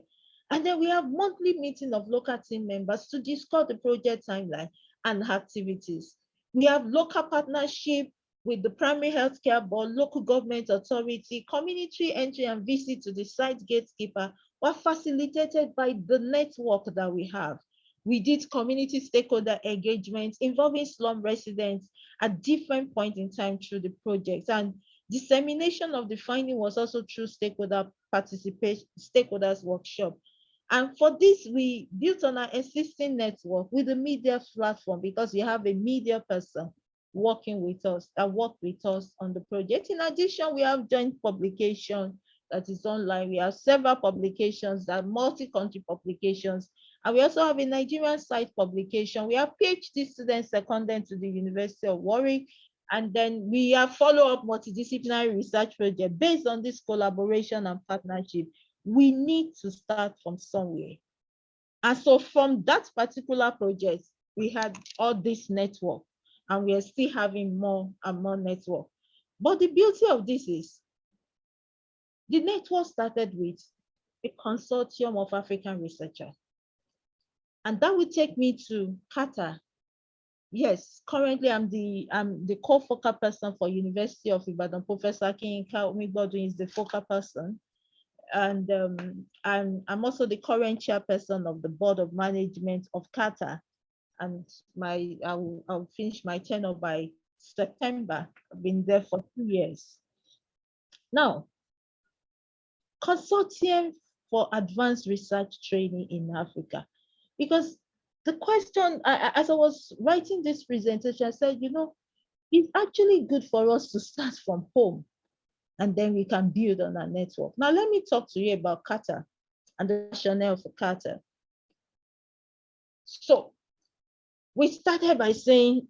Speaker 4: And then we have monthly meeting of local team members to discuss the project timeline and activities. We have local partnership with the primary healthcare board, local government authority, community entry and visit to the site gatekeeper were facilitated by the network that we have. We did community stakeholder engagement involving slum residents at different points in time through the project. And dissemination of the finding was also through stakeholder participation, stakeholders workshop. And for this, we built on our existing network with the media platform because we have a media person working with us, that worked with us on the project. In addition, we have joint publication that is online. We have several publications that are multi-country publications. And we also have a Nigerian site publication. We have PhD students seconded to the University of Warwick. And then we have follow-up multidisciplinary research project based on this collaboration and partnership. We need to start from somewhere. And so from that particular project, we had all this network, and we are still having more and more network. But the beauty of this is the network started with a consortium of African researchers. And that will take me to CARTA. Yes, currently I'm the co-focal person for University of Ibadan. Professor Kinka Omigbodu is the focal person. And I'm also the current chairperson of the board of management of CARTA. And I'll finish my tenure by September. I've been there for 2 years. Now, Consortium for Advanced Research Training in Africa. Because the question, as I was writing this presentation, I said, you know, it's actually good for us to start from home, and then we can build on our network. Now, let me talk to you about CARTA and the rationale for CARTA. So, we started by saying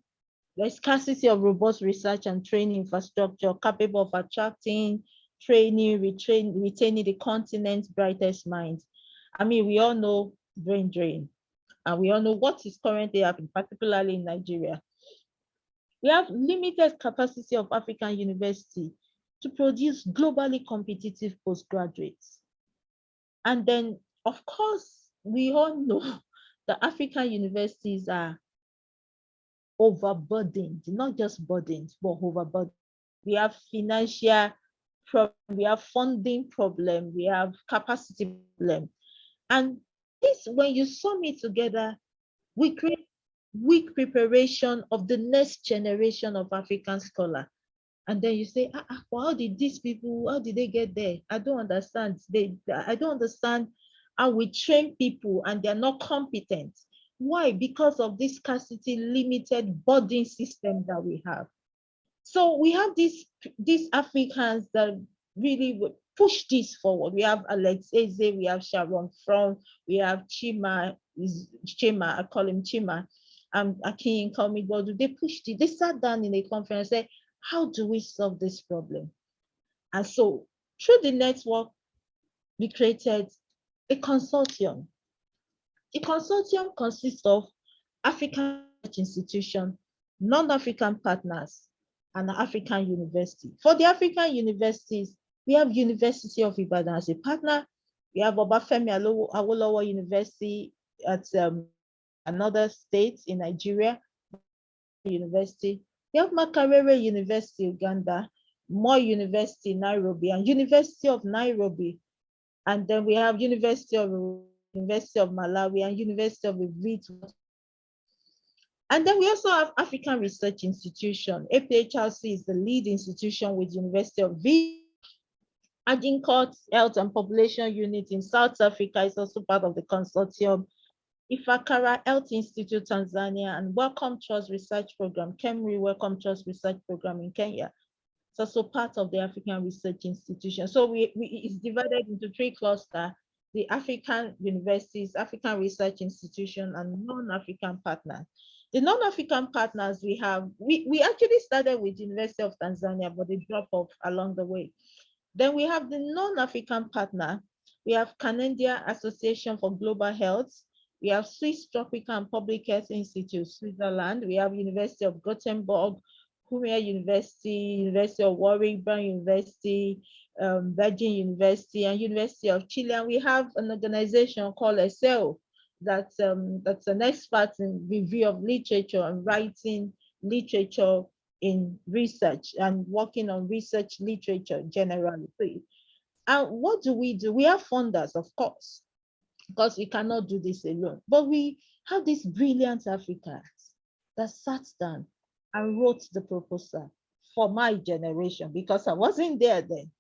Speaker 4: the scarcity of robust research and training infrastructure capable of attracting, training, retaining the continent's brightest minds. I mean, we all know brain drain, and we all know what is currently happening, particularly in Nigeria. We have limited capacity of African university to produce globally competitive postgraduates. And then, of course, we all know that African universities are overburdened, not just burdened, but overburdened. We have financial problem, we have funding problem, we have capacity problem. And this, when you sum it together, we create weak preparation of the next generation of African scholar. And then you say, well, how did these people, how did they get there? I don't understand. I don't understand how we train people and they're not competent. Why? Because of this scarcity limited boarding system that we have. So we have these Africans that really would push this forward. We have Alex Eze, we have Sharon From, we have Chima, I call him Chima, Akin Komigodu. They pushed it. They sat down in a conference and said, how do we solve this problem? And so through the network, we created a consortium. A consortium consists of African institutions, non-African partners, and African university. For the African universities, we have University of Ibadan as a partner. We have Obafemi Awolowo University at another state in Nigeria, University. We have Makerere University, Uganda, Moi University, Nairobi, and University of Nairobi. And then we have University of Malawi and University of Witwatersrand. And then we also have African Research Institution. APHRC is the lead institution with University of Agincourt Health and Population Unit in South Africa is also part of the consortium. Ifakara Health Institute, Tanzania, and Wellcome Trust Research Program, KEMRI Wellcome Trust Research Program in Kenya. It's also part of the African Research Institution. So it's divided into three clusters: the African universities, African Research Institution, and non-African partners. The non-African partners we have, we actually started with University of Tanzania, but they drop off along the way. Then we have the non-African partner. We have Canadian Association for Global Health. We have Swiss Tropical and Public Health Institute, Switzerland. We have University of Gothenburg, Columbia University, University of Warwick, Brown University, Virgin University, and University of Chile. And we have an organization called ESEO that's an expert in review of literature and writing literature in research and working on research literature generally. And what do? We have funders, of course, because we cannot do this alone. But we have these brilliant Africans that sat down and wrote the proposal for my generation, because I wasn't there then.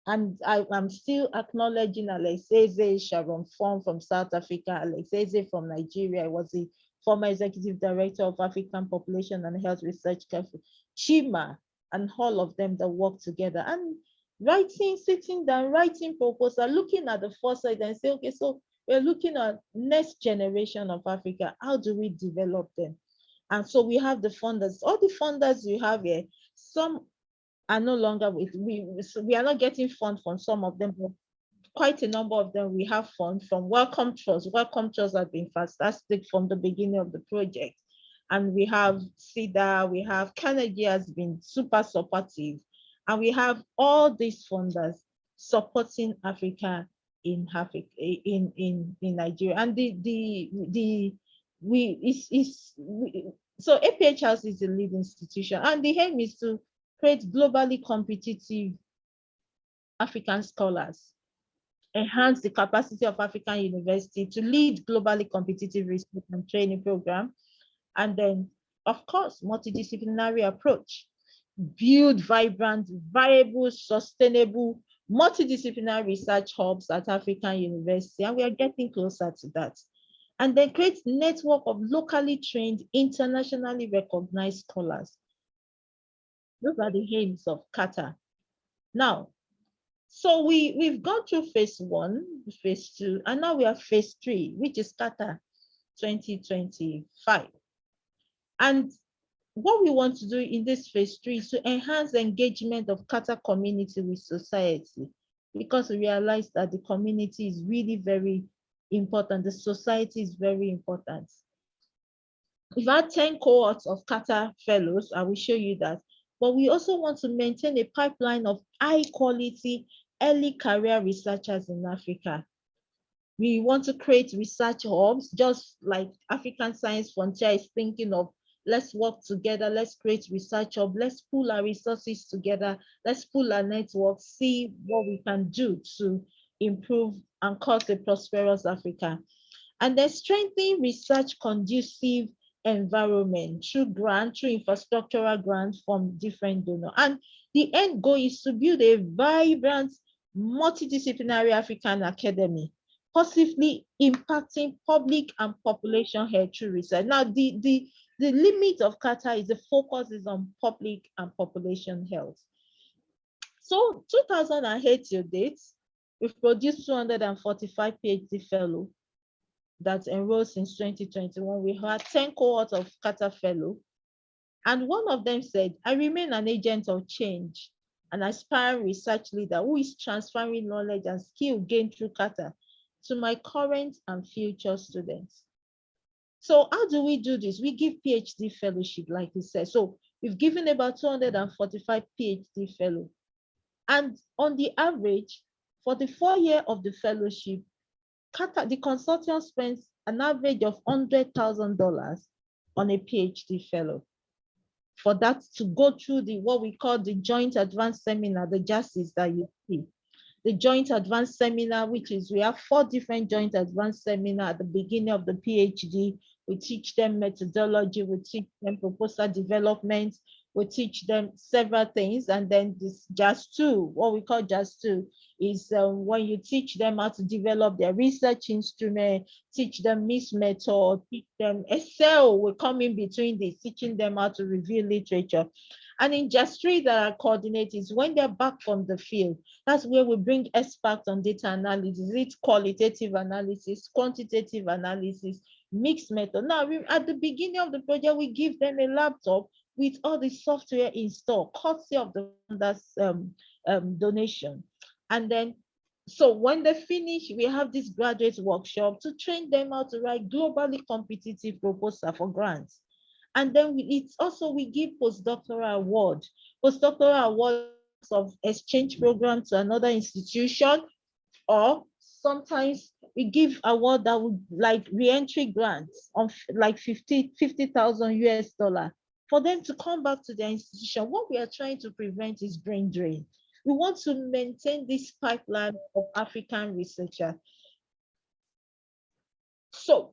Speaker 4: And I'm still acknowledging Alex Eze, Sharon Fong from South Africa, Alex Eze from Nigeria. I was the former executive director of African Population and Health Research, Chima, and all of them that work together. And sitting down, writing proposal, looking at the foresight and say, okay, so we're looking at next generation of Africa. How do we develop them? And so we have the funders. All the funders you have here, some are no longer with, we are not getting funds from some of them, but quite a number of them we have funds from Wellcome Trust. Wellcome Trust has been fantastic from the beginning of the project. And we have CIDA, we have Carnegie has been super supportive. And we have all these funders supporting Africa in Nigeria. And so APHRC is the lead institution, and the aim is to create globally competitive African scholars, enhance the capacity of African university to lead globally competitive research and training program, and then, of course, multidisciplinary approach, build vibrant, viable, sustainable, multidisciplinary research hubs at African university, and we are getting closer to that. And then create network of locally trained, internationally recognized scholars. Those are the aims of CARTA. Now, so we've gone through phase 1, phase 2, and now we have phase 3, which is CARTA 2025. And what we want to do in this phase 3 is to enhance the engagement of CARTA community with society, because we realize that the community is really very important. The society is very important. We've had 10 cohorts of CARTA fellows. I will show you that. But we also want to maintain a pipeline of high quality early career researchers in Africa. We want to create research hubs, just like African Science Frontier is thinking of Let's work together. Let's create research hub. Let's pool our resources together. Let's pool our network, see what we can do to improve and cause a prosperous Africa. And then strengthening research conducive environment through grant, through infrastructural grants from different donors. And the end goal is to build a vibrant, multidisciplinary African academy, positively impacting public and population health through research. Now, the limit of CARTA is the focus is on public and population health. So 2008 to date, we've produced 245 PhD fellows that enrolled since 2021. We had 10 cohorts of CARTA fellow. And one of them said, I remain an agent of change, an aspiring research leader who is transferring knowledge and skill gained through CARTA to my current and future students. So how do we do this? We give PhD fellowship, like he said. So we've given about 245 PhD fellows. And on the average, for the 4 years of the fellowship, the consortium spends an average of $100,000 on a PhD fellow. For that to go through what we call the joint advanced seminar, the JASIS that you see. The joint advanced seminar, which is, we have 4 different joint advanced seminar at the beginning of the PhD. We teach them methodology, we teach them proposal development, we teach them several things. And then this JAS2, what we call JAS2, is when you teach them how to develop their research instrument, teach them MIS method, teach them Excel will come in between this, teaching them how to review literature. And in JAS3 that are coordinated is when they're back from the field. That's where we bring experts on data analysis, it's qualitative analysis, quantitative analysis, mixed method. Now, at the beginning of the project, we give them a laptop with all the software installed, courtesy of the founders' donation. And then, so when they finish, we have this graduate workshop to train them how to write globally competitive proposal for grants. And then it's also, we give postdoctoral award. Postdoctoral awards of exchange program to another institution, or sometimes we give award that would like re-entry grants of like $50,000 US for them to come back to their institution. What we are trying to prevent is brain drain. We want to maintain this pipeline of African researchers. So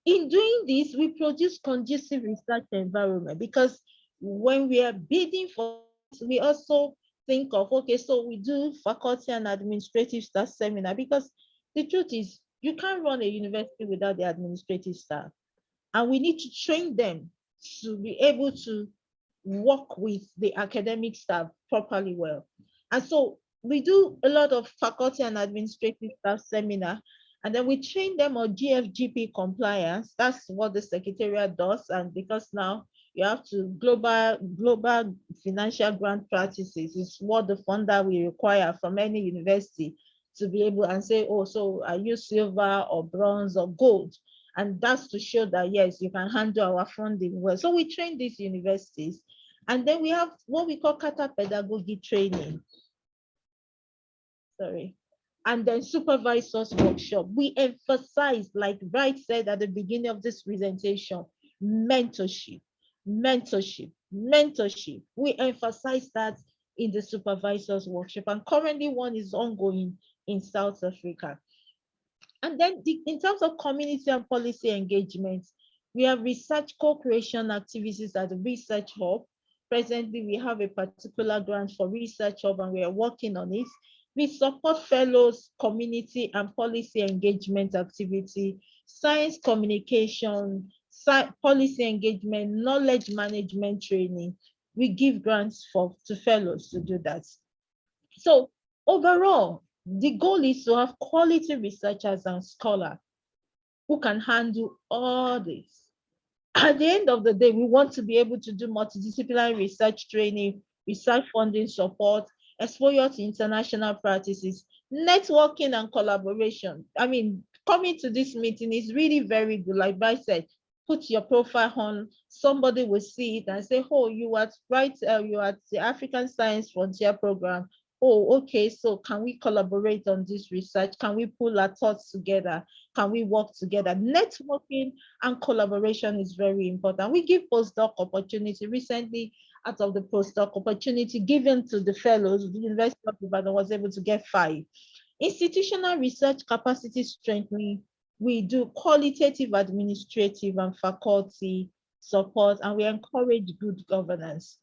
Speaker 4: in doing this, we produce conducive research environment, because when we are bidding for, we also think of, okay, so we do faculty and administrative staff seminar, because the truth is you can't run a university without the administrative staff. And we need to train them to be able to work with the academic staff properly well. And so we do a lot of faculty and administrative staff seminar, and then we train them on GFGP compliance. That's what the Secretariat does. And because now you have to, global financial grant practices is what the funder will require from any university to be able and say, oh, so are you silver or bronze or gold? And that's to show that, yes, you can handle our funding well. So we train these universities. And then we have what we call CARTA pedagogy training. And then supervisors workshop. We emphasize, like Bright said at the beginning of this presentation, mentorship. We emphasize that in the supervisors workshop. And currently one is ongoing in South Africa. And then in terms of community and policy engagement, we have research co-creation activities at the Research Hub. Presently, we have a particular grant for Research Hub and we are working on it. We support fellows, community and policy engagement activity, science communication, policy engagement, knowledge management training. We give grants to fellows to do that. So overall, the goal is to have quality researchers and scholars who can handle all this. At the end of the day, we want to be able to do multidisciplinary research training, research funding support, exposure to international practices, networking and collaboration. I mean, coming to this meeting is really very good. Like I said, put your profile on, somebody will see it and say, oh, you are right, you are at the African Science Frontier Program. oh, okay, so can we collaborate on this research? Can we pull our thoughts together? Can we work together? Networking and collaboration is very important. We give postdoc opportunity. Recently, out of the postdoc opportunity given to the fellows, the University of Ibadan was able to get 5. Institutional research capacity strengthening, we do qualitative, administrative, and faculty support, and we encourage good governance.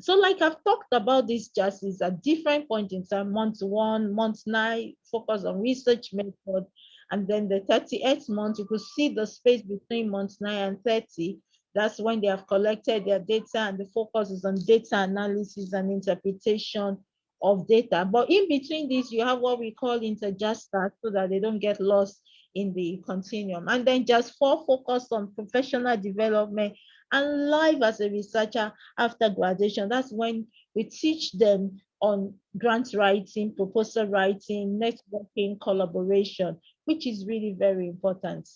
Speaker 4: So like I've talked about these JASIs at different points in time, month 1, month 9, focus on research method, and then the 38th month, you could see the space between month 9 and 30. That's when they have collected their data, and the focus is on data analysis and interpretation of data. But in between these, you have what we call interjasta, so that they don't get lost in the continuum. And then just 4 focus on professional development and life as a researcher after graduation. That's when we teach them on grant writing, proposal writing, networking, collaboration, which is really very important.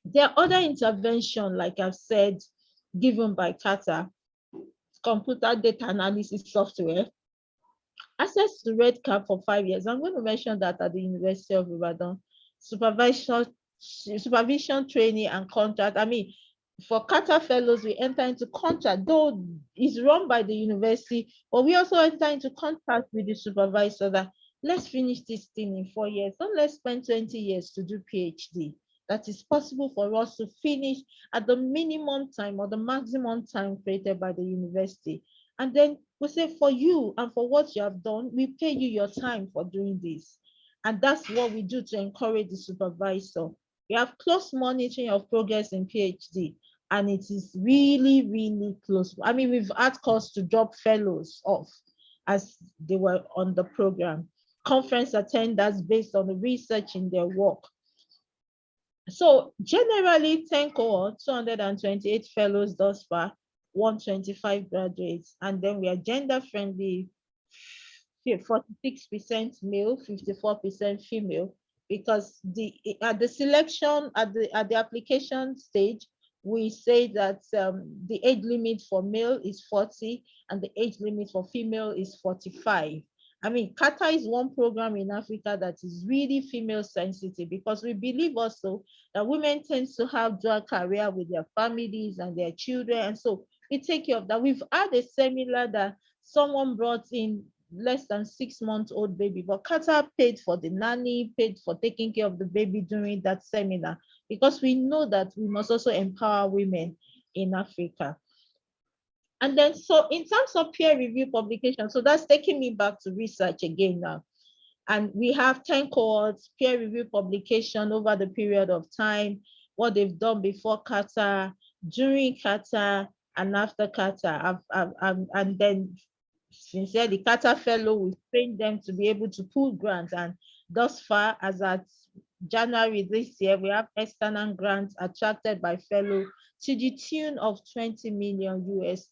Speaker 4: There are other interventions, like I've said, given by CARTA, computer data analysis software, access to RedCap for 5 years. I'm going to mention that at the University of Ibadan, supervision, training, and contract. I mean, for CARTA fellows, we enter into contract, though it's run by the university, but we also enter into contract with the supervisor that let's finish this thing in 4 years. Don't let's spend 20 years to do PhD. That is possible for us to finish at the minimum time or the maximum time created by the university. And then we say, for you and for what you have done, we pay you your time for doing this. And that's what we do to encourage the supervisor. We have close monitoring of progress in PhD, and it is really, really close. I mean, we've had calls to drop fellows off as they were on the program. Conference attendance based on the research in their work. So generally 10 cohorts, 228 fellows thus far, 125 graduates, and then we are gender friendly, 46% male, 54% female, because at the selection, at the application stage, we say that the age limit for male is 40 and the age limit for female is 45. I mean, CARTA is one program in Africa that is really female sensitive, because we believe also that women tend to have dual career with their families and their children. And so we take care of that. We've had a seminar that someone brought in less than 6-month-old baby, but CARTA paid for the nanny, paid for taking care of the baby during that seminar, because we know that we must also empower women in Africa. And then, so in terms of peer review publication, so that's taking me back to research again now. And we have 10 cohorts, peer review publication over the period of time, what they've done before CARTA, during CARTA, and after CARTA. And then, sincerely, the CARTA fellow will train them to be able to pull grants. And thus far, as at January this year, we have external grants attracted by fellow to the tune of $20 million US.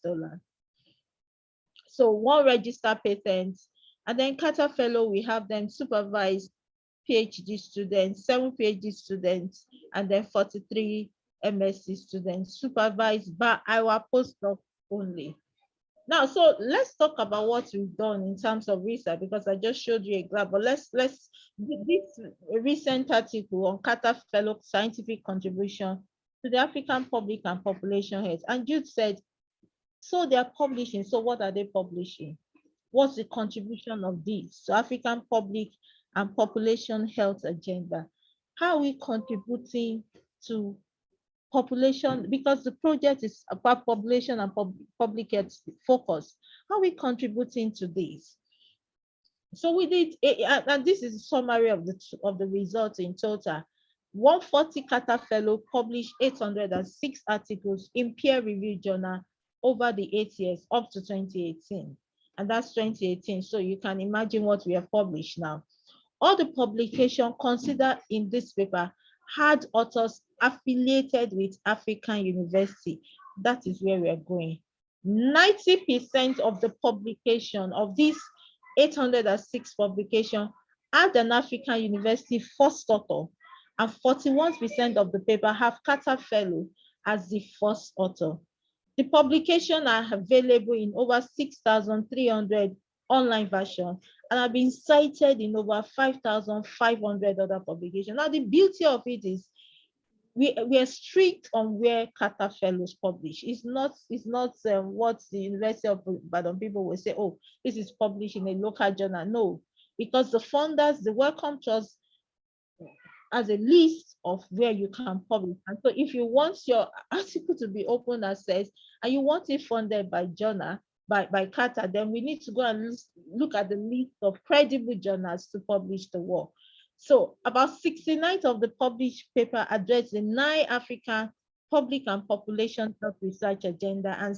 Speaker 4: So 1 registered patent, and then CARTA fellow, we have them supervise PhD students, 7 PhD students, and then 43 MSc students supervised by our postdoc only. Now, so let's talk about what we've done in terms of research, because I just showed you an example. Let's this recent article on CARTA fellow scientific contribution to the African public and population health. And Jude said, so they're publishing. So what are they publishing? What's the contribution of this to African public and population health agenda? How are we contributing to population, because the project is about population and public health focus? How are we contributing to this? So we did, and this is a summary of the results in total. 140 CARTA fellow published 806 articles in peer-reviewed journal over the 8 years up to 2018. And that's 2018. So you can imagine what we have published now. All the publication considered in this paper had authors affiliated with African University. That is where we are going. 90% of the publication of these 806 publication had an African University first author, and 41% of the paper have CARTA fellow as the first author. The publications are available in over 6,300 online version, and have been cited in over 5,500 other publications. Now, the beauty of it is we are strict on where CARTA fellows publish. It's not what the University of Ibadan people will say, oh, this is published in a local journal. No, because the funders, the Wellcome Trust, as a list of where you can publish. And so if you want your article to be open access and you want it funded by journal, by CARTA, then we need to go and look at the list of credible journals to publish the work. So about 69 of the published paper address the 9 African public and population health research agenda and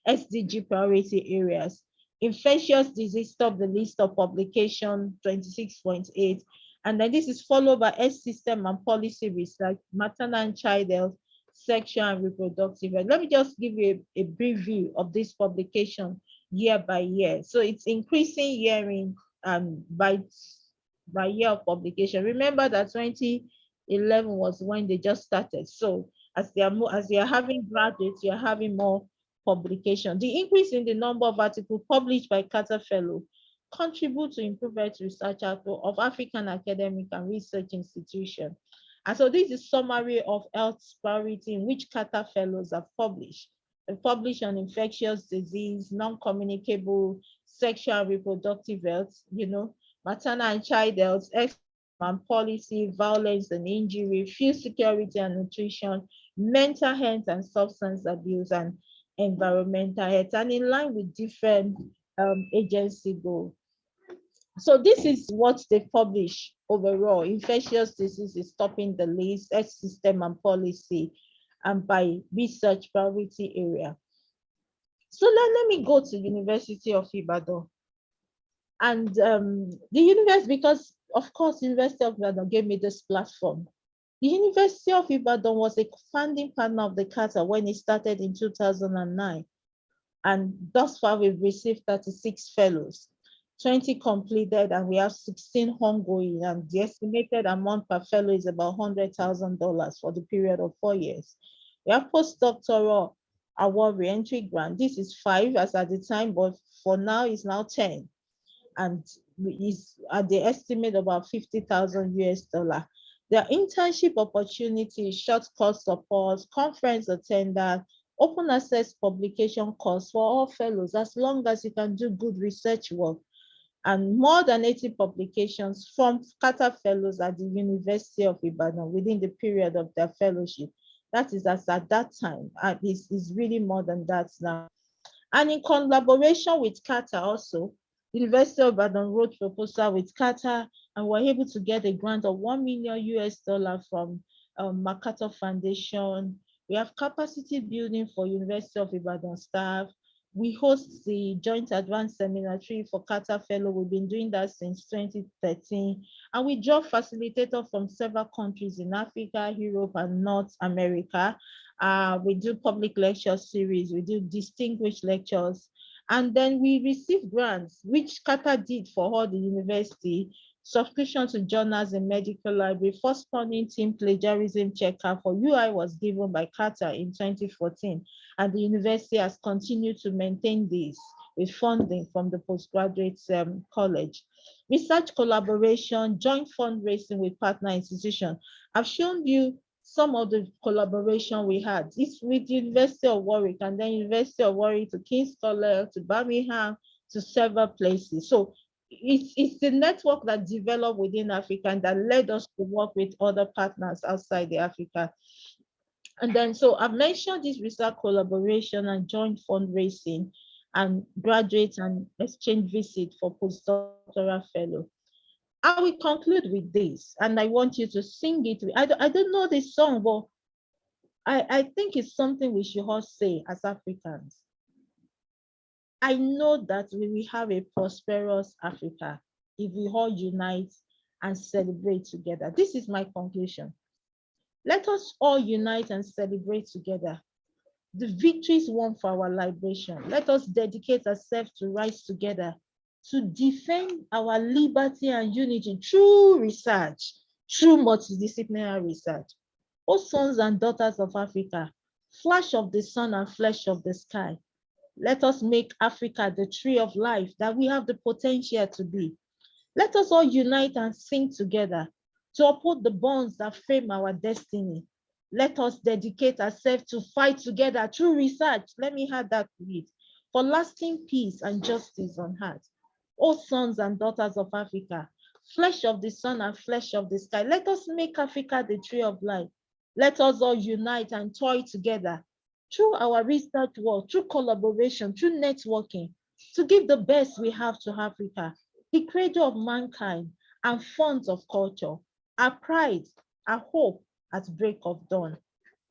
Speaker 4: SDG priority areas. Infectious disease top the list of publication 26.8. And then this is followed by health system and policy research, maternal and child health, sexual and reproductive health. Let me just give you a brief view of this publication year by year. So it's increasing year in by year of publication. Remember that 2011 was when they just started. So as they are having graduates, you're having more publication. The increase in the number of articles published by CARTA Fellow contribute to improved research output of African academic and research institutions. And so this is summary of health priority in which CARTA Fellows have published. They published on infectious disease, non-communicable sexual and reproductive health, maternal and child health, and policy, violence and injury, food security and nutrition, mental health and substance abuse, and environmental health, and in line with different agency goals. So this is what they publish overall. Infectious disease is topping the list, health system and policy, and by research priority area. So let me go to University of Ibadan. And the university, because of course, University of Ibadan gave me this platform. The University of Ibadan was a founding partner of the CARTA when it started in 2009. And thus far, we've received 36 fellows, 20 completed, and we have 16 ongoing. And the estimated amount per fellow is about $100,000 for the period of 4 years. We have postdoctoral award re-entry grant. This is 5 as at the time, but for now it's now 10. And is at the estimate about $50,000 US. There are internship opportunities, short course support, conference attendance, open access publication course for all fellows, as long as you can do good research work. And more than 80 publications from CARTA fellows at the University of Ibadan within the period of their fellowship. That is as at that time, and it's really more than that now. And in collaboration with CARTA also, University of Ibadan wrote proposal with CARTA and were able to get a grant of $1 million US from CARTA Foundation. We have capacity building for University of Ibadan staff. We host the Joint Advanced Seminary for CARTA Fellow. We've been doing that since 2013. And we draw facilitators from several countries in Africa, Europe, and North America. We do public lecture series. We do distinguished lectures. And then we receive grants, which CARTA did for all the university, subscription to journals in medical library, first funding team plagiarism checker for UI was given by CARTA in 2014. And the university has continued to maintain this with funding from the postgraduate college. Research collaboration, joint fundraising with partner institutions. I've shown you some of the collaboration we had. It's with the University of Warwick, and then University of Warwick to King's College, to Birmingham, to several places. So it's the network that developed within Africa and that led us to work with other partners outside the Africa. And then, so I've mentioned this research collaboration and joint fundraising and graduate and exchange visit for postdoctoral fellow. I will conclude with this, and I want you to sing it. I don't know this song, but I think it's something we should all say as Africans. I know that we will have a prosperous Africa if we all unite and celebrate together. This is my conclusion. Let us all unite and celebrate together. The victories won for our liberation. Let us dedicate ourselves to rise together, to defend our liberty and unity through research, through multidisciplinary research. O sons and daughters of Africa, flash of the sun and flesh of the sky, Let us make Africa the tree of life that we have the potential to be. Let us all unite and sing together to uphold the bonds that frame our destiny. Let us dedicate ourselves to fight together through research. Let me add that to it. For lasting peace and justice on earth. O sons and daughters of Africa, flesh of the sun and flesh of the sky, let us make Africa the tree of life. Let us all unite and toil together through our research work, through collaboration, through networking, to give the best we have to Africa, the cradle of mankind and font of culture, our pride, our hope at break of dawn.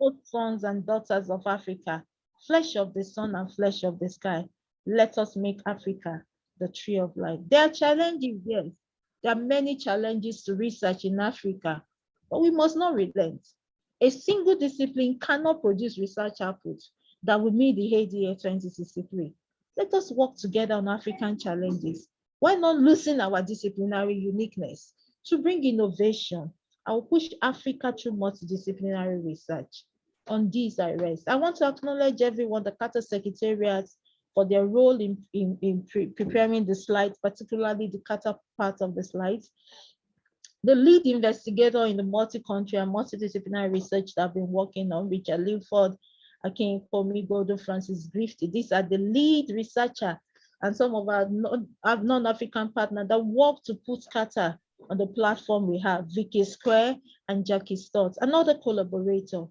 Speaker 4: O sons and daughters of Africa, flesh of the sun and flesh of the sky, let us make Africa the tree of life. There are challenges, yes. There are many challenges to research in Africa, but we must not relent. A single discipline cannot produce research output that will meet the ADA 2063. Let us work together on African challenges. Why not loosen our disciplinary uniqueness to bring innovation? I will push Africa through multidisciplinary research. On this, I rest. I want to acknowledge everyone, the CARTA Secretariat, for their role in preparing the slides, particularly the CARTA part of the slides. The lead investigator in the multi-country and multidisciplinary research that I've been working on, Richard Lilford, Akin Komigodo, Francis Grifty. These are the lead researcher and some of our non-African partners that work to put CARTA on the platform we have, Vicky Square and Jackie Stott, another collaborator,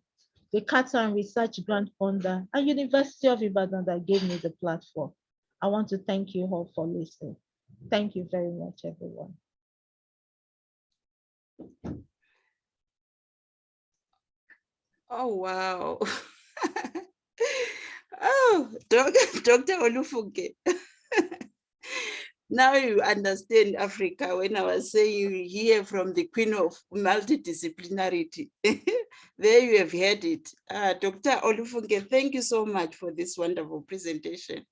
Speaker 4: the CARTA and Research Grant Funder, and University of Ibadan that gave me the platform. I want to thank you all for listening. Thank you very much, everyone.
Speaker 3: Oh, wow. Oh, Dr. Olufunke. Now you understand Africa when I was saying you hear from the queen of multidisciplinarity. There you have heard it. Dr. Olufunke, thank you so much for this wonderful presentation.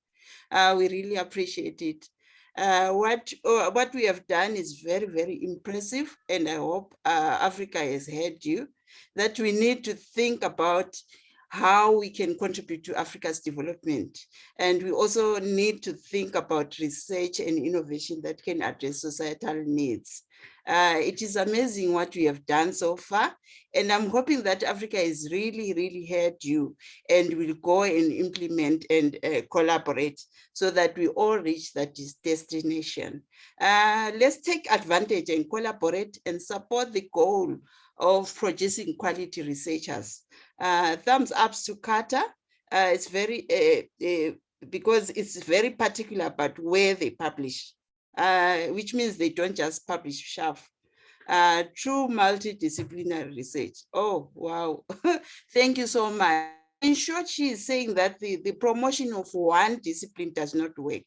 Speaker 3: We really appreciate it. What we have done is very, very impressive, and I hope Africa has heard you, that we need to think about how we can contribute to Africa's development. And we also need to think about research and innovation that can address societal needs. It is amazing what we have done so far, and I'm hoping that Africa has really, really heard you and will go and implement and collaborate so that we all reach that destination. Let's take advantage and collaborate and support the goal of producing quality researchers. Thumbs up to CARTA. It's very, because it's very particular about where they publish, which means they don't just publish chaff. True multidisciplinary research. Oh, wow. Thank you so much. In short, she is saying that the promotion of one discipline does not work.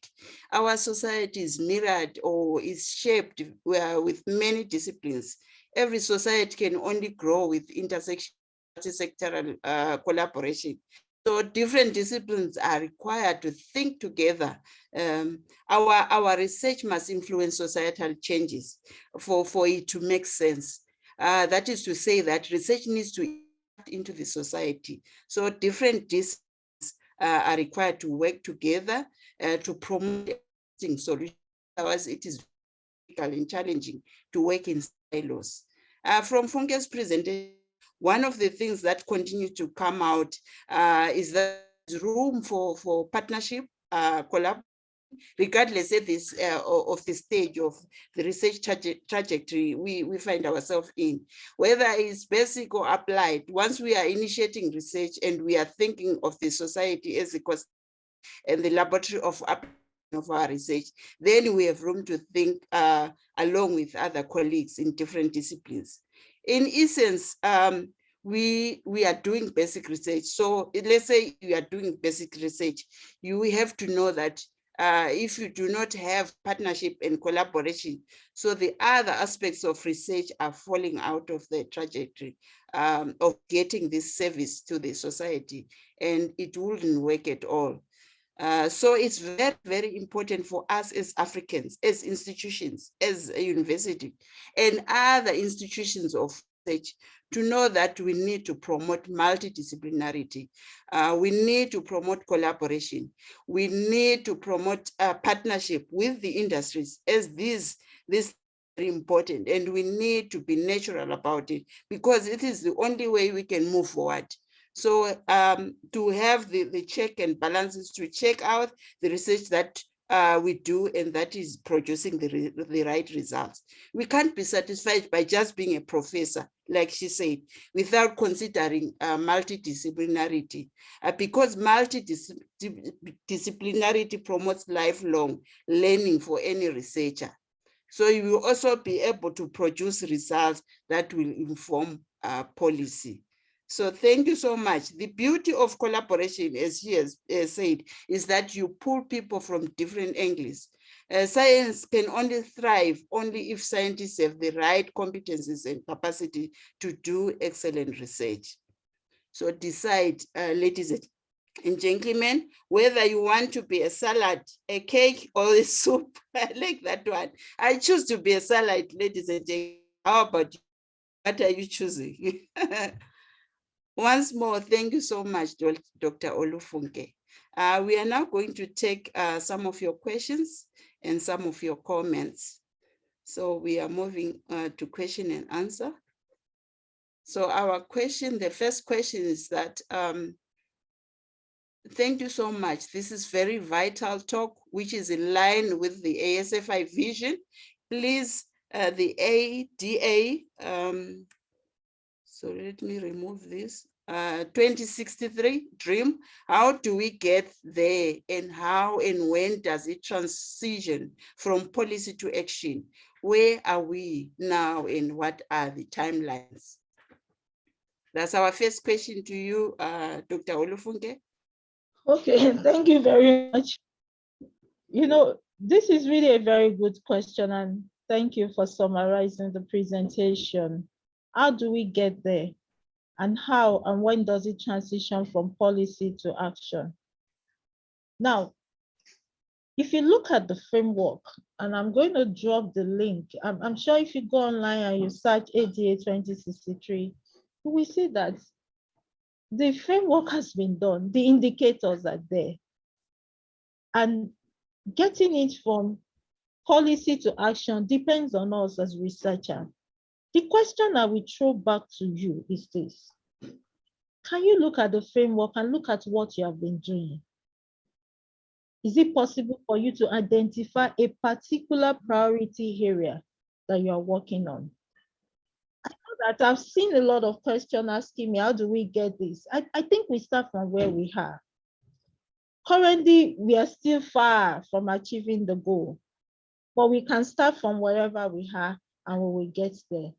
Speaker 3: Our society is mirrored or is shaped with many disciplines. Every society can only grow with intersectional collaboration. So different disciplines are required to think together. Our research must influence societal changes for it to make sense. That is to say that research needs to impact into the society. So different disciplines are required to work together to promote solutions. Otherwise, it is difficult and challenging to work in silos. From Funke's presentation, one of the things that continue to come out is that there's room for partnership, collaboration, regardless of the stage of the research trajectory we find ourselves in, whether it's basic or applied. Once we are initiating research and we are thinking of the society as a cost and the laboratory of our research, then we have room to think along with other colleagues in different disciplines. In essence, we are doing basic research. So let's say you are doing basic research, you have to know that if you do not have partnership and collaboration, so the other aspects of research are falling out of the trajectory of getting this service to the society, and it wouldn't work at all. So it's very, very important for us as Africans, as institutions, as a university, and other institutions of research to know that we need to promote multidisciplinarity. We need to promote collaboration. We need to promote partnership with the industries, as this is very important, and we need to be natural about it, because it is the only way we can move forward. So to have the check and balances, to check out the research that we do and that is producing the right results. We can't be satisfied by just being a professor, like she said, without considering multidisciplinarity, because multidisciplinarity promotes lifelong learning for any researcher. So you will also be able to produce results that will inform policy. So thank you so much. The beauty of collaboration, as she has said, is that you pull people from different angles. Science can only thrive only if scientists have the right competencies and capacity to do excellent research. So decide, ladies and gentlemen, whether you want to be a salad, a cake, or a soup. I like that one. I choose to be a salad, ladies and gentlemen. How about you? What are you choosing? Once more, thank you so much, Dr. Olufunke. We are now going to take some of your questions and some of your comments. So we are moving to question and answer. So our question, the first question is that, thank you so much. This is very vital talk, which is in line with the ASFI vision. Please, the ADA, so let me remove this. 2063 dream, how do we get there, and how and when does it transition from policy to action? Where are we now and what are the timelines? That's our first question to you, Dr. Olufunke.
Speaker 4: Okay, thank you very much. You know, this is really a very good question, and thank you for summarizing the presentation. How do we get there? And how and when does it transition from policy to action? Now, if you look at the framework, and I'm going to drop the link, I'm sure if you go online and you search ADA 2063, you will see that the framework has been done, the indicators are there. And getting it from policy to action depends on us as researchers. The question I will throw back to you is this. Can you look at the framework and look at what you have been doing? Is it possible for you to identify a particular priority area that you are working on? I know that I've seen a lot of questions asking me, how do we get this? I think we start from where we are. Currently, we are still far from achieving the goal, but we can start from wherever we are and we will get there.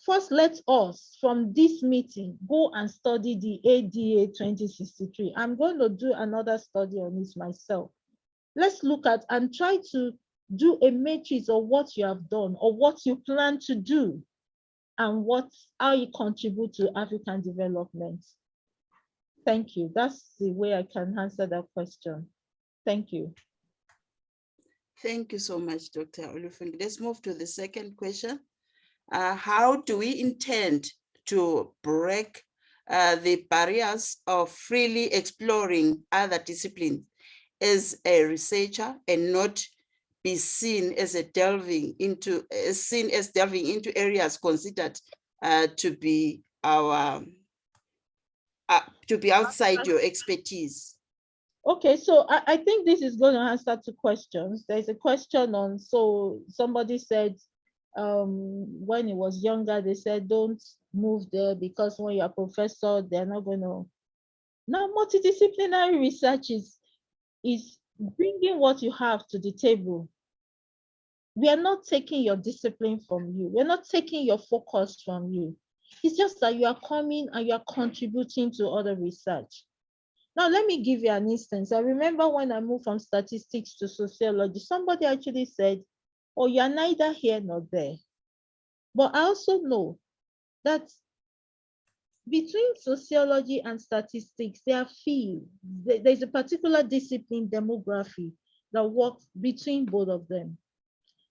Speaker 4: First, let us, from this meeting, go and study the ADA 2063. I'm going to do another study on this myself. Let's look at and try to do a matrix of what you have done or what you plan to do and how you contribute to African development. Thank you. That's the way I can answer that question. Thank you.
Speaker 3: Thank you so much, Dr. Olufunke. Let's move to the second question. How do we intend to break the barriers of freely exploring other disciplines as a researcher and not be seen as delving into areas considered to be outside your expertise?
Speaker 4: Okay, so I think this is going to answer two questions. There's a question on, so somebody said, when he was younger, they said, don't move there because when you're a professor, they're not going to. Now, multidisciplinary research is bringing what you have to the table. We are not taking your discipline from you. We're not taking your focus from you. It's just that you are coming and you are contributing to other research. Now, let me give you an instance. I remember when I moved from statistics to sociology, somebody actually said, oh, you're neither here nor there. But I also know that between sociology and statistics, there are fields. There's a particular discipline, demography, that works between both of them.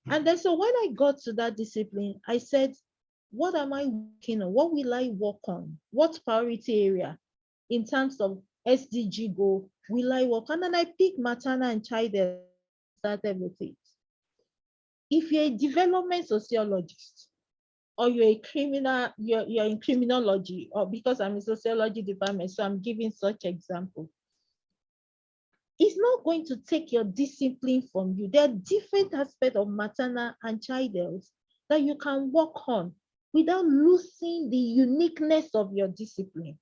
Speaker 4: And then so when I got to that discipline, I said, what am I working on? What will I work on? What priority area in terms of SDG goal will I work on? And then I pick maternal and child health, started with it. If you're a development sociologist, or you're a criminal, you're in criminology, or because I'm in sociology department, so I'm giving such example. It's not going to take your discipline from you. There are different aspects of maternal and child health that you can work on without losing the uniqueness of your discipline.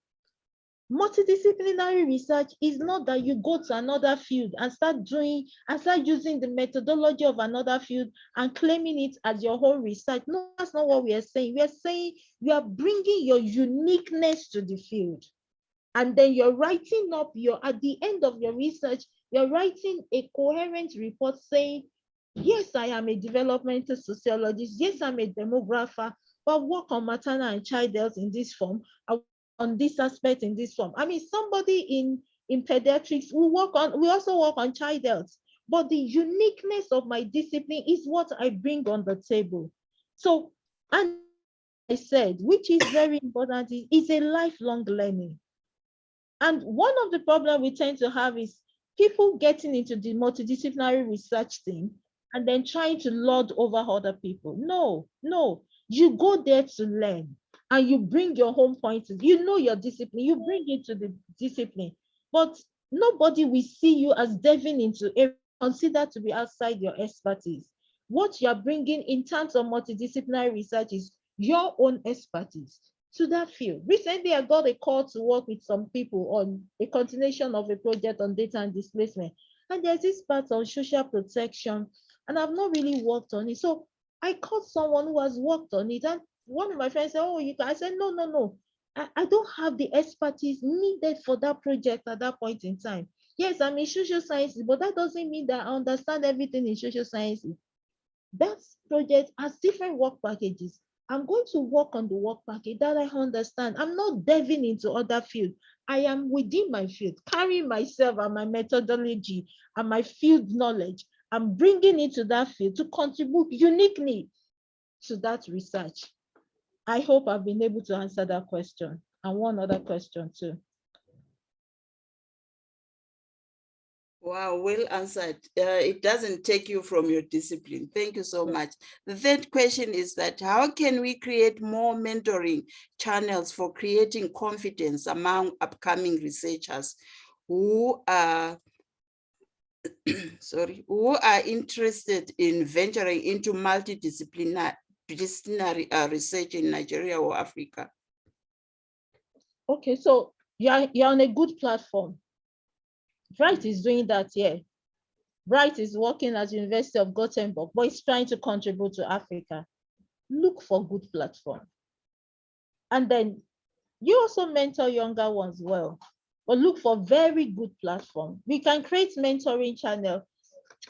Speaker 4: Multidisciplinary research is not that you go to another field and start using the methodology of another field and claiming it as your whole research. No, that's not what we are saying. We are saying you are bringing your uniqueness to the field. And then you're writing up at the end of your research, you're writing a coherent report saying, yes, I am a developmental sociologist. Yes, I'm a demographer, but work on maternal and child health in this form, on this aspect in this form. I mean, somebody in pediatrics we also work on child health, but the uniqueness of my discipline is what I bring on the table. So, and I said, which is very important, is a lifelong learning. And one of the problems we tend to have is people getting into the multidisciplinary research thing and then trying to lord over other people. No, you go there to learn and you bring your own points. You know your discipline, you bring it to the discipline, but nobody will see you as delving into a considered to be outside your expertise. What you're bringing in terms of multidisciplinary research is your own expertise to that field. Recently, I got a call to work with some people on a continuation of a project on data and displacement. And there's this part on social protection, and I've not really worked on it. So I called someone who has worked on it. And one of my friends said, oh, you can. I said, no. I don't have the expertise needed for that project at that point in time. Yes, I'm in social sciences, but that doesn't mean that I understand everything in social sciences. That project has different work packages. I'm going to work on the work package that I understand. I'm not delving into other fields. I am within my field, carrying myself and my methodology and my field knowledge. I'm bringing it to that field to contribute uniquely to that research. I hope I've been able to answer that question. And one other question too.
Speaker 3: Wow, well answered. It doesn't take you from your discipline. Thank you so much. The third question is that how can we create more mentoring channels for creating confidence among upcoming researchers who are who are interested in venturing into multidisciplinary research in Nigeria or Africa?
Speaker 4: Okay, so you're on a good platform. Bright is doing that here. Bright is working at University of Gothenburg, but he's trying to contribute to Africa. Look for good platform. And then you also mentor younger ones well, but look for very good platform. We can create mentoring channel.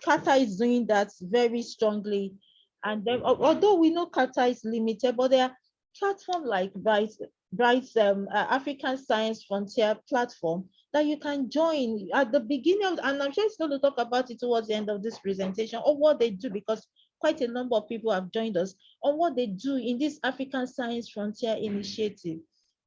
Speaker 4: CARTA is doing that very strongly. And then, although we know CARTA is limited, but there are platforms like Bright's African Science Frontier platform that you can join at the beginning of, and I'm just going to talk about it towards the end of this presentation, or what they do, because quite a number of people have joined us on what they do in this African Science Frontier initiative.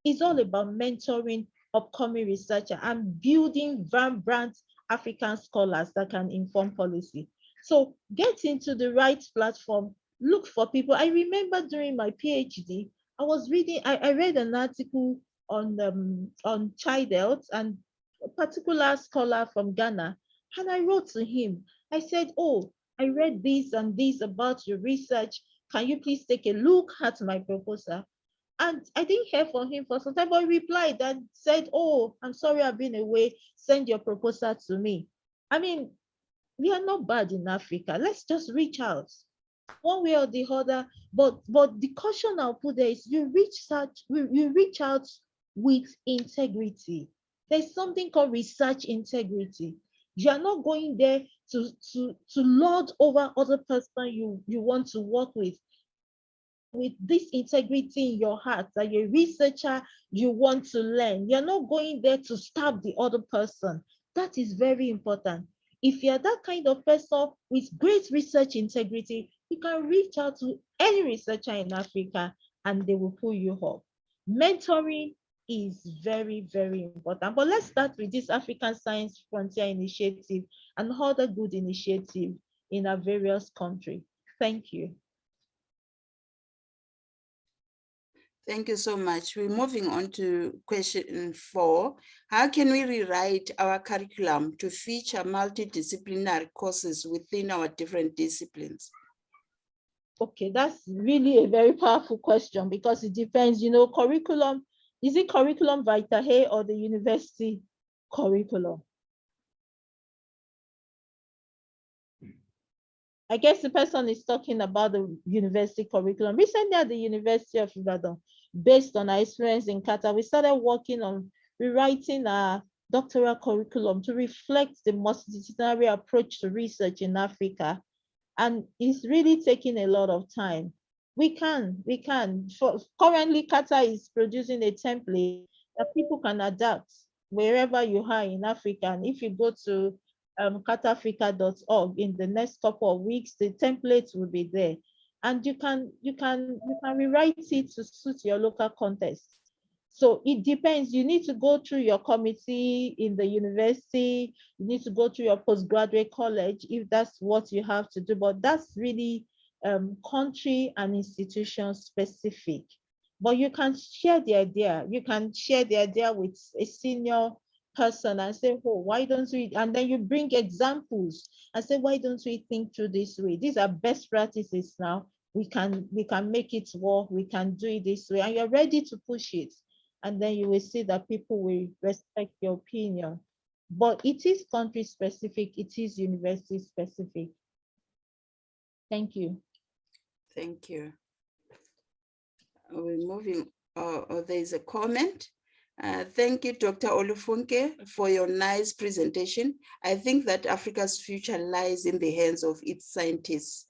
Speaker 4: It's all about mentoring upcoming researchers and building vibrant African scholars that can inform policy. So get into the right platform, look for people. I remember during my PhD, I read an article on child health and a particular scholar from Ghana, and I wrote to him. I said, oh, I read this and this about your research. Can you please take a look at my proposal? And I didn't hear from him for some time, but he replied and said, oh, I'm sorry I've been away. Send your proposal to me. I mean, we are not bad in Africa. Let's just reach out one way or the other. But the caution I'll put there is you reach out with integrity. There's something called research integrity. You are not going there to lord over other person you want to work with this integrity in your heart, that you're a researcher, you want to learn. You're not going there to stab the other person. That is very important. If you're that kind of person with great research integrity, you can reach out to any researcher in Africa and they will pull you up. Mentoring is very, very important. But let's start with this African Science Frontier Initiative and other good initiatives in our various countries. Thank you.
Speaker 3: Thank you so much. We're moving on to question 4. How can we rewrite our curriculum to feature multidisciplinary courses within our different disciplines?
Speaker 4: Okay, that's really a very powerful question because it depends, curriculum, is it curriculum vitae or the university curriculum? I guess the person is talking about the university curriculum. Recently at the University of Ibadan, based on our experience in CARTA, we started working on rewriting our doctoral curriculum to reflect the multidisciplinary approach to research in Africa. And it's really taking a lot of time. We can. Currently, CARTA is producing a template that people can adapt wherever you are in Africa. And if you go to cartaafrica.org in the next couple of weeks, the templates will be there, and you can rewrite it to suit your local context. So it depends. You need to go through your committee in the university. You need to go through your postgraduate college if that's what you have to do. But that's really country and institution specific. But you can share the idea. You can share the idea with a senior person and say, oh, why don't we, and then you bring examples and say, why don't we think through this way? These are best practices now. We can make it work, we can do it this way, and you're ready to push it. And then you will see that people will respect your opinion. But it is country specific, it is university specific. Thank you.
Speaker 3: Thank you. We're moving, there's a comment. Thank you, Dr. Olufunke, for your nice presentation. I think that Africa's future lies in the hands of its scientists,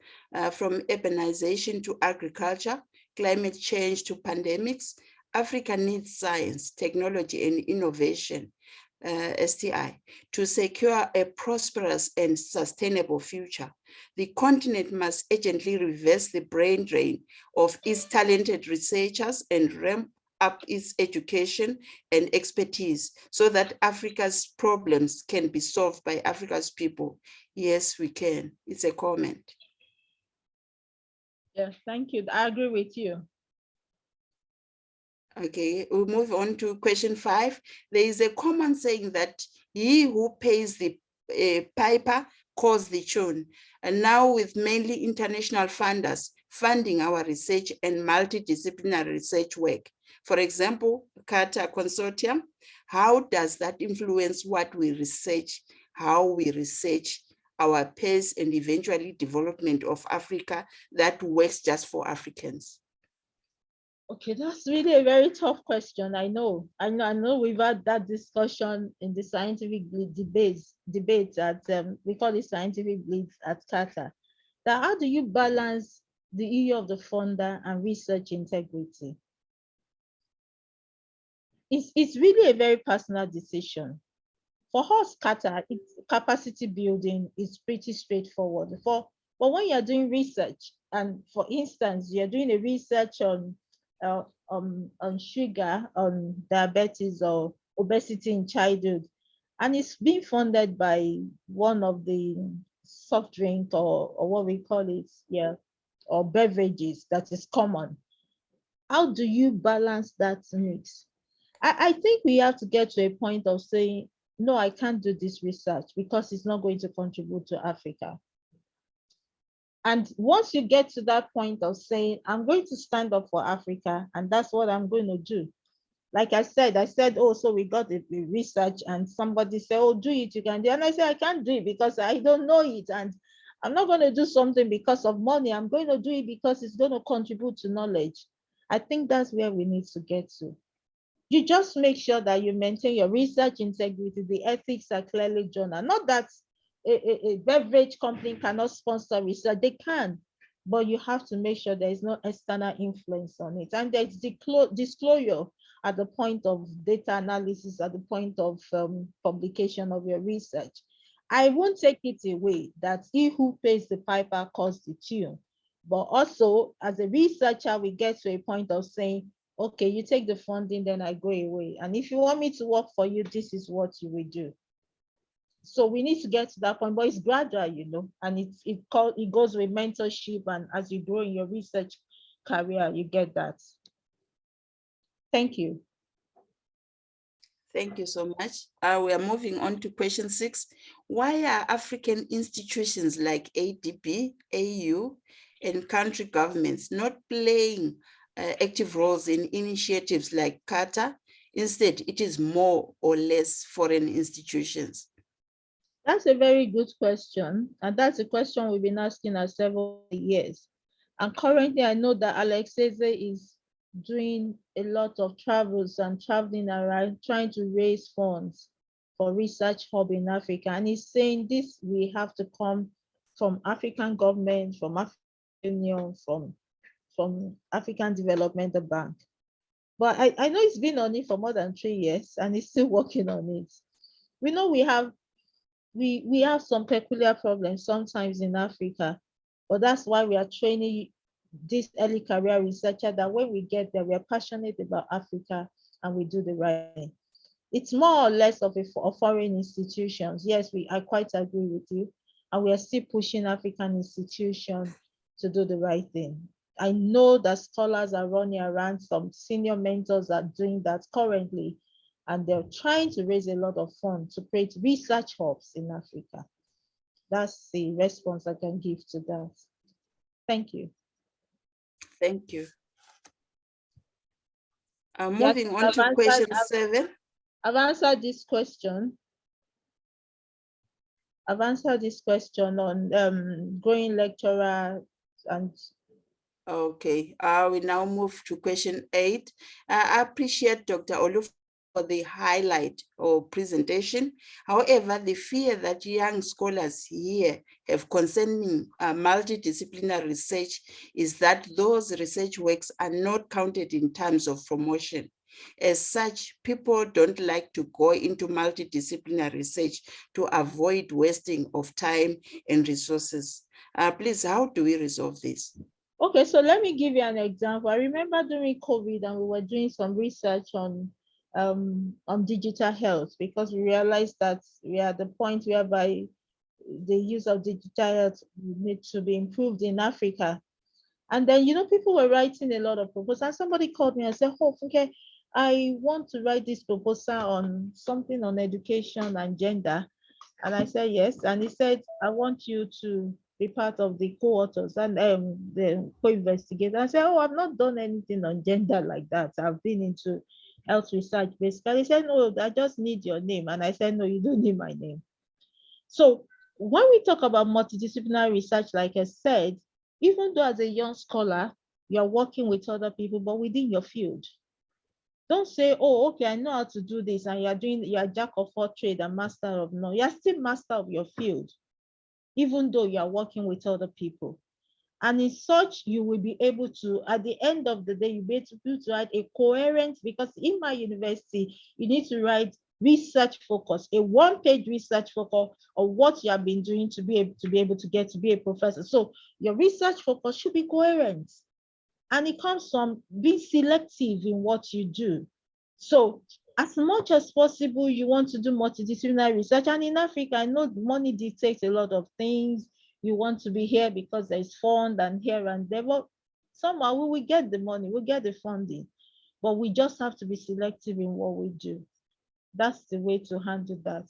Speaker 3: from urbanization to agriculture, climate change to pandemics. Africa needs science, technology, and innovation, STI, to secure a prosperous and sustainable future. The continent must urgently reverse the brain drain of its talented researchers and ramp up its education and expertise so that Africa's problems can be solved by Africa's people. Yes, we can. It's a comment.
Speaker 4: Yes, thank you. I agree with you.
Speaker 3: Okay, we'll move on to question 5. There is a common saying that he who pays the piper calls the tune. And now with mainly international funders funding our research and multidisciplinary research work, for example, CARTA Consortium, how does that influence what we research, how we research our pace and eventually development of Africa that works just for Africans?
Speaker 4: Okay, that's really a very tough question. I know we've had that discussion in the scientific debate at we call it scientific blitz at CARTA. That how do you balance the EU of the funder and research integrity? It's really a very personal decision. For us, CARTA, it's capacity building is pretty straightforward. But when you're doing research, and for instance, you're doing a research on sugar, on diabetes or obesity in childhood, and it's being funded by one of the soft drink or what we call it, or beverages that is common. How do you balance that mix? I think we have to get to a point of saying, no, I can't do this research because it's not going to contribute to Africa. And once you get to that point of saying, I'm going to stand up for Africa, and that's what I'm going to do. Like I said, oh, so we got the research, and somebody said, oh, do it, you can do it. And I said, I can't do it because I don't know it. And I'm not going to do something because of money. I'm going to do it because it's going to contribute to knowledge. I think that's where we need to get to. You just make sure that you maintain your research integrity. The ethics are clearly drawn. And not that a beverage company cannot sponsor research. They can, but you have to make sure there is no external influence on it. And there's disclosure at the point of data analysis, at the point of publication of your research. I won't take it away that he who pays the piper calls the tune, But also, as a researcher, we get to a point of saying, okay, you take the funding, then I go away. And if you want me to work for you, this is what you will do. So we need to get to that point, but it's gradual, you know, and it goes with mentorship, and as you grow in your research career, you get that. Thank you.
Speaker 3: Thank you so much. We are moving on to question 6. Why are African institutions like ADB, AU, and country governments not playing active roles in initiatives like CARTA? Instead, it is more or less foreign institutions.
Speaker 4: That's a very good question. And that's a question we've been asking ourselves several years. And currently, I know that Alexeze is doing a lot of travels and traveling around, trying to raise funds for research hub in Africa. And he's saying this, we have to come from African government, from African Union, from African Developmental Bank. But I know he's been on it for more than 3 years and he's still working on it. We know we have some peculiar problems sometimes in Africa, but that's why we are training this early career researcher that when we get there, we are passionate about Africa and we do the right thing. It's more or less of foreign institutions. Yes, I quite agree with you. And we are still pushing African institutions to do the right thing. I know that scholars are running around, some senior mentors are doing that currently, and they're trying to raise a lot of funds to create research hubs in Africa. That's the response I can give to that. Thank you.
Speaker 3: Thank you. Moving on to question 7.
Speaker 4: I've answered this question. I've answered this question on growing lecturer and.
Speaker 3: Okay, we now move to question 8. I appreciate Dr. Olufunke for the highlight or presentation. However, the fear that young scholars here have concerning multidisciplinary research is that those research works are not counted in terms of promotion. As such, people don't like to go into multidisciplinary research to avoid wasting of time and resources. Please, how do we resolve this?
Speaker 4: Okay, so let me give you an example. I remember during COVID and we were doing some research on digital health, because we realized that we are at the point whereby the use of digital health needs to be improved in Africa. And then, you know, people were writing a lot of proposals. And somebody called me and said, oh, okay, I want to write this proposal on something on education and gender. And I said, yes. And he said, I want you to be part of the co-authors and the co-investigators. I said, oh, I've not done anything on gender like that. I've been into health research basically. He said, no, I just need your name. And I said, no, you don't need my name. So when we talk about multidisciplinary research, like I said, even though as a young scholar, you're working with other people, but within your field. Don't say, oh, okay, I know how to do this, and you're jack of all trade and master of none. You're still master of your field, even though you're working with other people. And in such, you will be able to, at the end of the day, you'll be able to write a coherent, because in my university, you need to write research focus, a one-page research focus of what you have been doing to be able to get to be a professor. So your research focus should be coherent. And it comes from being selective in what you do. So as much as possible, you want to do multidisciplinary research. And in Africa, I know money dictates a lot of things. You want to be here because there's fund and here and there. But somehow we will get the money, we'll get the funding. But we just have to be selective in what we do. That's the way to handle that.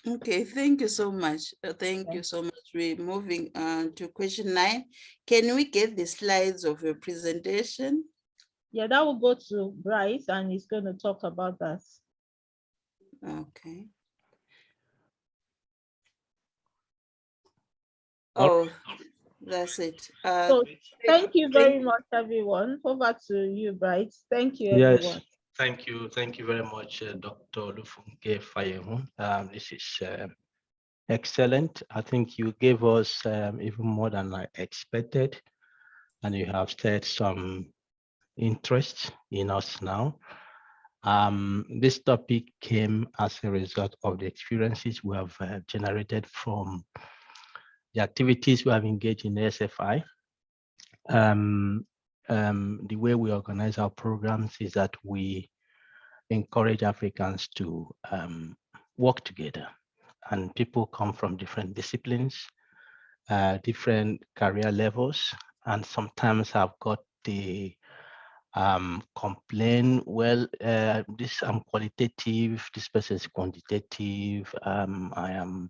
Speaker 3: Okay, thank you so much. Thank you so much. We're moving to question 9. Can we get the slides of your presentation?
Speaker 4: Yeah, that will go to Bryce and he's going to talk about that.
Speaker 3: Okay. Oh, that's it.
Speaker 4: So thank you very much, everyone. Over to you, Bryce. Thank you, everyone.
Speaker 1: Yes. Thank you. Thank you very much, Dr. Olufunke Fayehun. This is excellent. I think you gave us even more than I expected, and you have stirred some interest in us now. This topic came as a result of the experiences we have generated from the activities we have engaged in ASFI. The way we organize our programs is that we encourage Africans to work together, and people come from different disciplines, different career levels, and sometimes have got the complain, well, this I'm qualitative, this person is quantitative, I am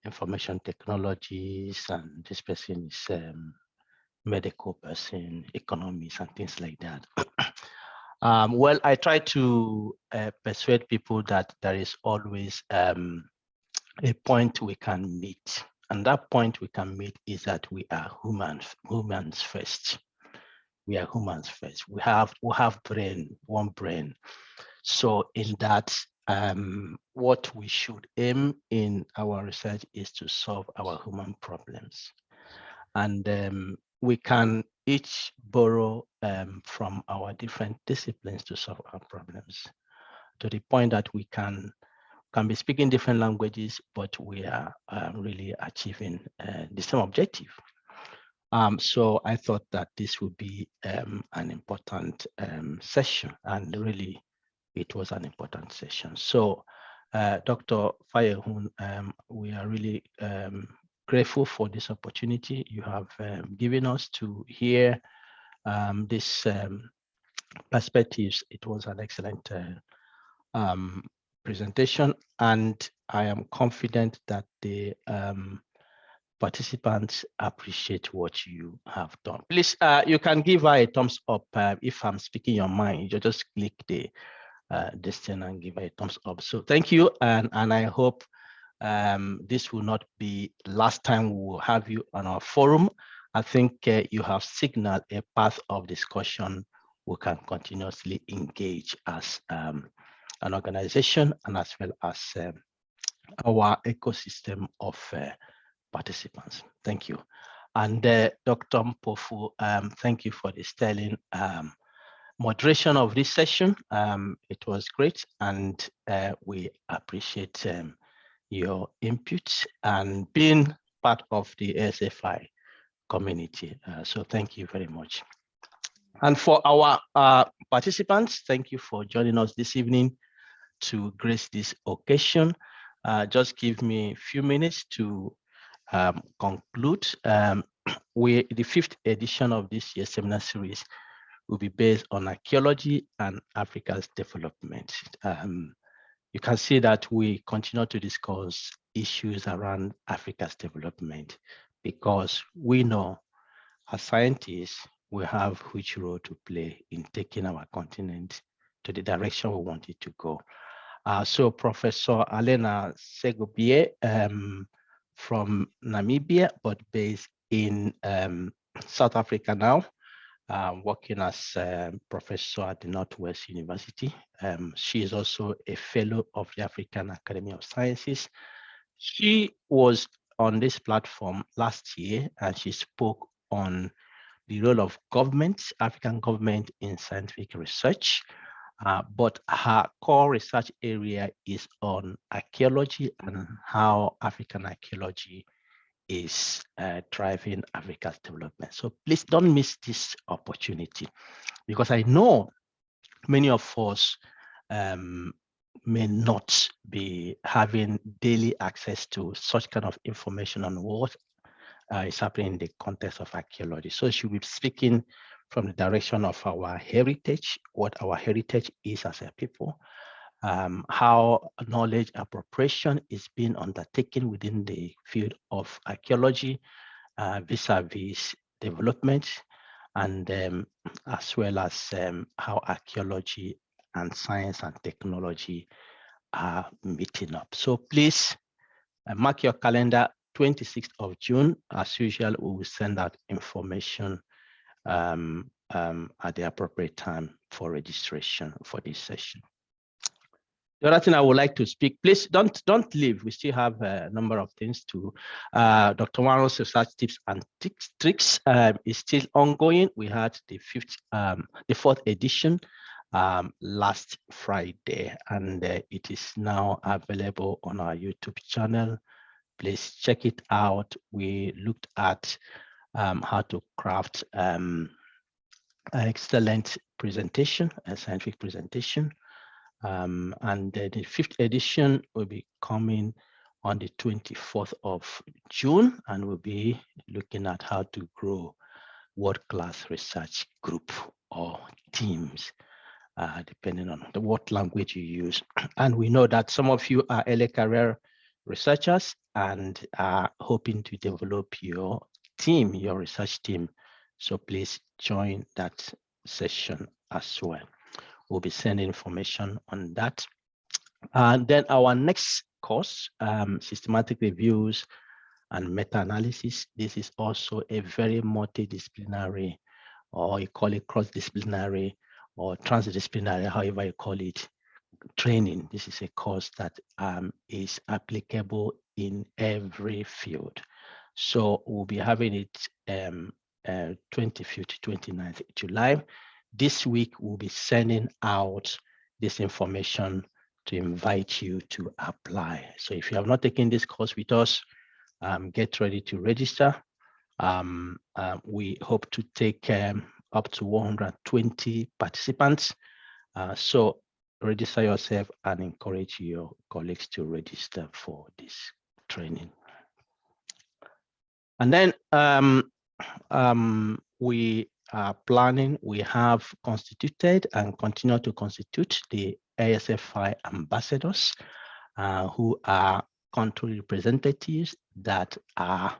Speaker 1: information technologies, and this person is medical person, economics, and things like that. Well, I try to persuade people that there is always a point we can meet. And that point we can meet is that we are humans first. We are humans first. We have one brain. So in that, what we should aim in our research is to solve our human problems. And we can each borrow from our different disciplines to solve our problems, to the point that we can be speaking different languages, but we are really achieving the same objective. So I thought that this would be an important session, and really it was an important session. So Dr. Fayehun, we are really grateful for this opportunity you have given us to hear this perspectives. It was an excellent presentation, and I am confident that the participants appreciate what you have done. Please, you can give her a thumbs up if I'm speaking your mind. You just click the this thing and give her a thumbs up. So thank you, and I hope this will not be the last time we will have you on our forum. I think you have signaled a path of discussion we can continuously engage as an organization, and as well as our ecosystem of participants. Thank you. And Dr. Mpofu, thank you for the sterling moderation of this session. It was great, and we appreciate your input and being part of the ASFI community. So thank you very much. And for our participants, thank you for joining us this evening to grace this occasion. Just give me a few minutes to conclude. The 5th edition of this year's seminar series will be based on archaeology and Africa's development. You can see that we continue to discuss issues around Africa's development, because we know as scientists, we have huge role to play in taking our continent to the direction we want it to go. So Professor Alena Segobie from Namibia, but based in South Africa now, working as professor at the Northwest University. She is also a fellow of the African Academy of Sciences. She was on this platform last year, and she spoke on the role of government, African government, in scientific research. But her core research area is on archaeology and how African archaeology is driving Africa's development. So please don't miss this opportunity, because I know many of us may not be having daily access to such kind of information on what is happening in the context of archaeology. So she'll be speaking from the direction of our heritage, what our heritage is as a people, how knowledge appropriation is being undertaken within the field of archaeology vis-a-vis development, and as well as how archaeology and science and technology are meeting up. So please mark your calendar, 26th of June. As usual, we will send out information at the appropriate time for registration for this session. The other thing I would like to speak, please don't leave. We still have a number of things to. Dr. Warren's research tips and tricks is still ongoing. We had the 4th edition last Friday, and it is now available on our YouTube channel. please check it out. We looked at how to craft an excellent presentation, a scientific presentation. And the 5th edition will be coming on the 24th of June, and we'll be looking at how to grow world-class research group or teams, depending on what language you use. And we know that some of you are early career researchers and are hoping to develop your team, your research team. So please join that session as well. We'll be sending information on that. And then our next course, systematic reviews and meta-analysis. This is also a very multidisciplinary, or you call it cross-disciplinary or transdisciplinary, however you call it, training. This is a course that is applicable in every field. So we'll be having it 25th to 29th July. This week, we'll be sending out this information to invite you to apply. So if you have not taken this course with us, get ready to register. We hope to take up to 120 participants. So register yourself and encourage your colleagues to register for this training. And then we are planning, we have constituted and continue to constitute the ASFI ambassadors, who are country representatives that are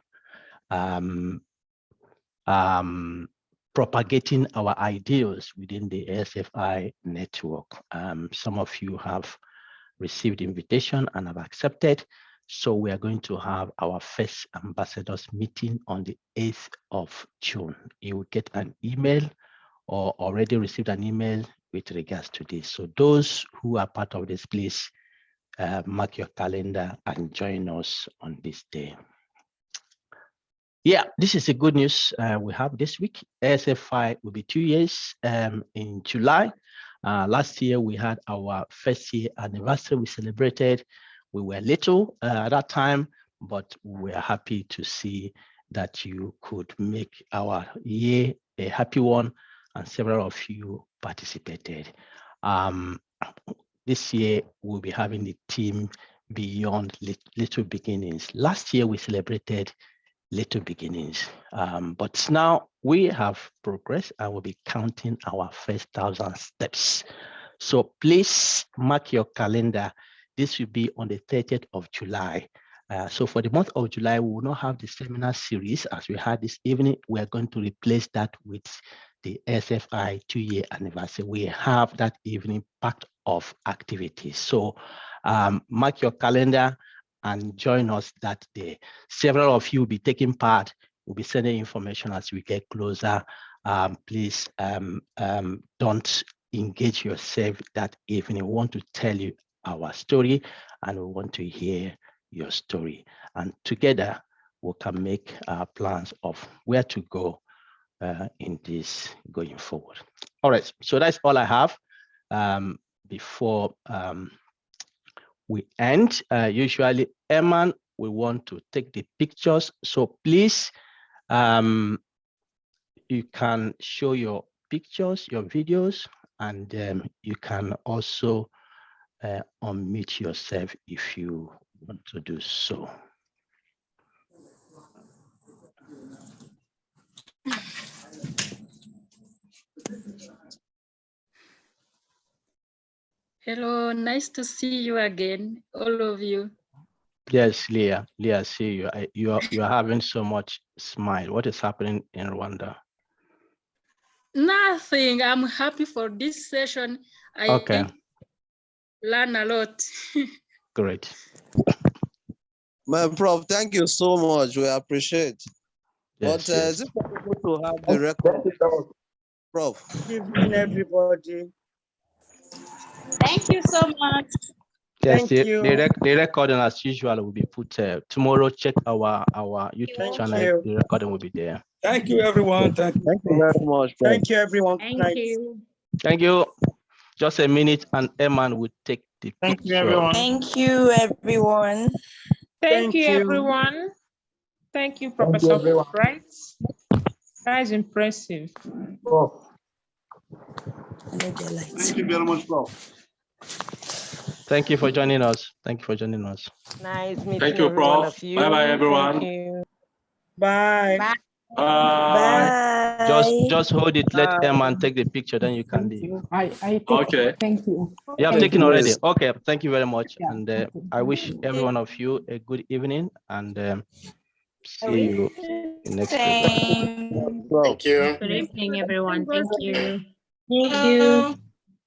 Speaker 1: propagating our ideals within the ASFI network. Some of you have received invitation and have accepted. So we are going to have our first ambassadors meeting on the 8th of June. You will get an email or already received an email with regards to this. So those who are part of this, please mark your calendar and join us on this day. Yeah, this is the good news we have this week. ASFI will be 2 years in July. Last year, we had our first year anniversary. We celebrated. We were little at that time, but we are happy to see that you could make our year a happy one, and several of you participated. This year, we'll be having the team Beyond Little Beginnings. Last year, we celebrated Little Beginnings, but now we have progressed and we'll be counting our first 1,000 steps. So please mark your calendar. This will be on the 30th of July. So for the month of July, we will not have the seminar series as we had this evening. We are going to replace that with the ASFI 2-year anniversary. We have that evening packed of activities. So mark your calendar and join us that day. Several of you will be taking part. We'll be sending information as we get closer. Please don't engage yourself that evening. We want to tell you our story and we want to hear your story. And together we can make our plans of where to go in this going forward. All right, so that's all I have. Before we end, usually Eman, we want to take the pictures. So please, you can show your pictures, your videos, and you can also unmute yourself if you want to do so.
Speaker 5: Hello, nice to see you again, all of you.
Speaker 1: Yes, Leah, see you. You are having so much smile. What is happening in Rwanda?
Speaker 5: Nothing. I'm happy for this session.
Speaker 1: Okay.
Speaker 5: Learn a lot.
Speaker 1: Great.
Speaker 6: My Prof, thank you so much. We appreciate.
Speaker 1: Yes,
Speaker 6: But is it possible to have the record? Prof.
Speaker 7: Good evening, everybody.
Speaker 5: Thank you so much.
Speaker 1: Yes,
Speaker 7: Thank you.
Speaker 1: the recording as usual will be put tomorrow. Check our YouTube channel. The recording will be there.
Speaker 7: Thank you, everyone. Thank you
Speaker 6: very much. Prof.
Speaker 7: Thank you, everyone.
Speaker 5: Thank you.
Speaker 1: Thank you. Just a minute and Eman will take the
Speaker 7: Thank
Speaker 1: picture.
Speaker 7: you, everyone.
Speaker 8: Thank you, everyone.
Speaker 4: Thank you,
Speaker 7: you.
Speaker 4: everyone. Thank you, Professor Bright. That is impressive.
Speaker 8: Thank you very much, Prof.
Speaker 1: Thank you for joining us. Thank you for joining us.
Speaker 9: Nice meeting
Speaker 10: Thank you,
Speaker 9: every one
Speaker 10: Prof.
Speaker 9: of you.
Speaker 10: Bye-bye, everyone.
Speaker 9: Thank you.
Speaker 7: Bye.
Speaker 9: Bye.
Speaker 10: Bye.
Speaker 1: Just hold it, let
Speaker 7: Bye.
Speaker 1: Emma take the picture, then you can
Speaker 2: Thank
Speaker 1: leave.
Speaker 2: you. I take
Speaker 10: Okay.
Speaker 2: it. Thank you.
Speaker 1: You have
Speaker 2: Thank
Speaker 1: taken
Speaker 2: you.
Speaker 1: already.
Speaker 6: Yes.
Speaker 1: Okay, thank you very much.
Speaker 2: Yeah,
Speaker 1: And
Speaker 2: thank you.
Speaker 1: I wish every one of you a good evening, and see you in next week.
Speaker 6: Prof.
Speaker 5: Good evening, everyone. Thank you.
Speaker 4: Thank you.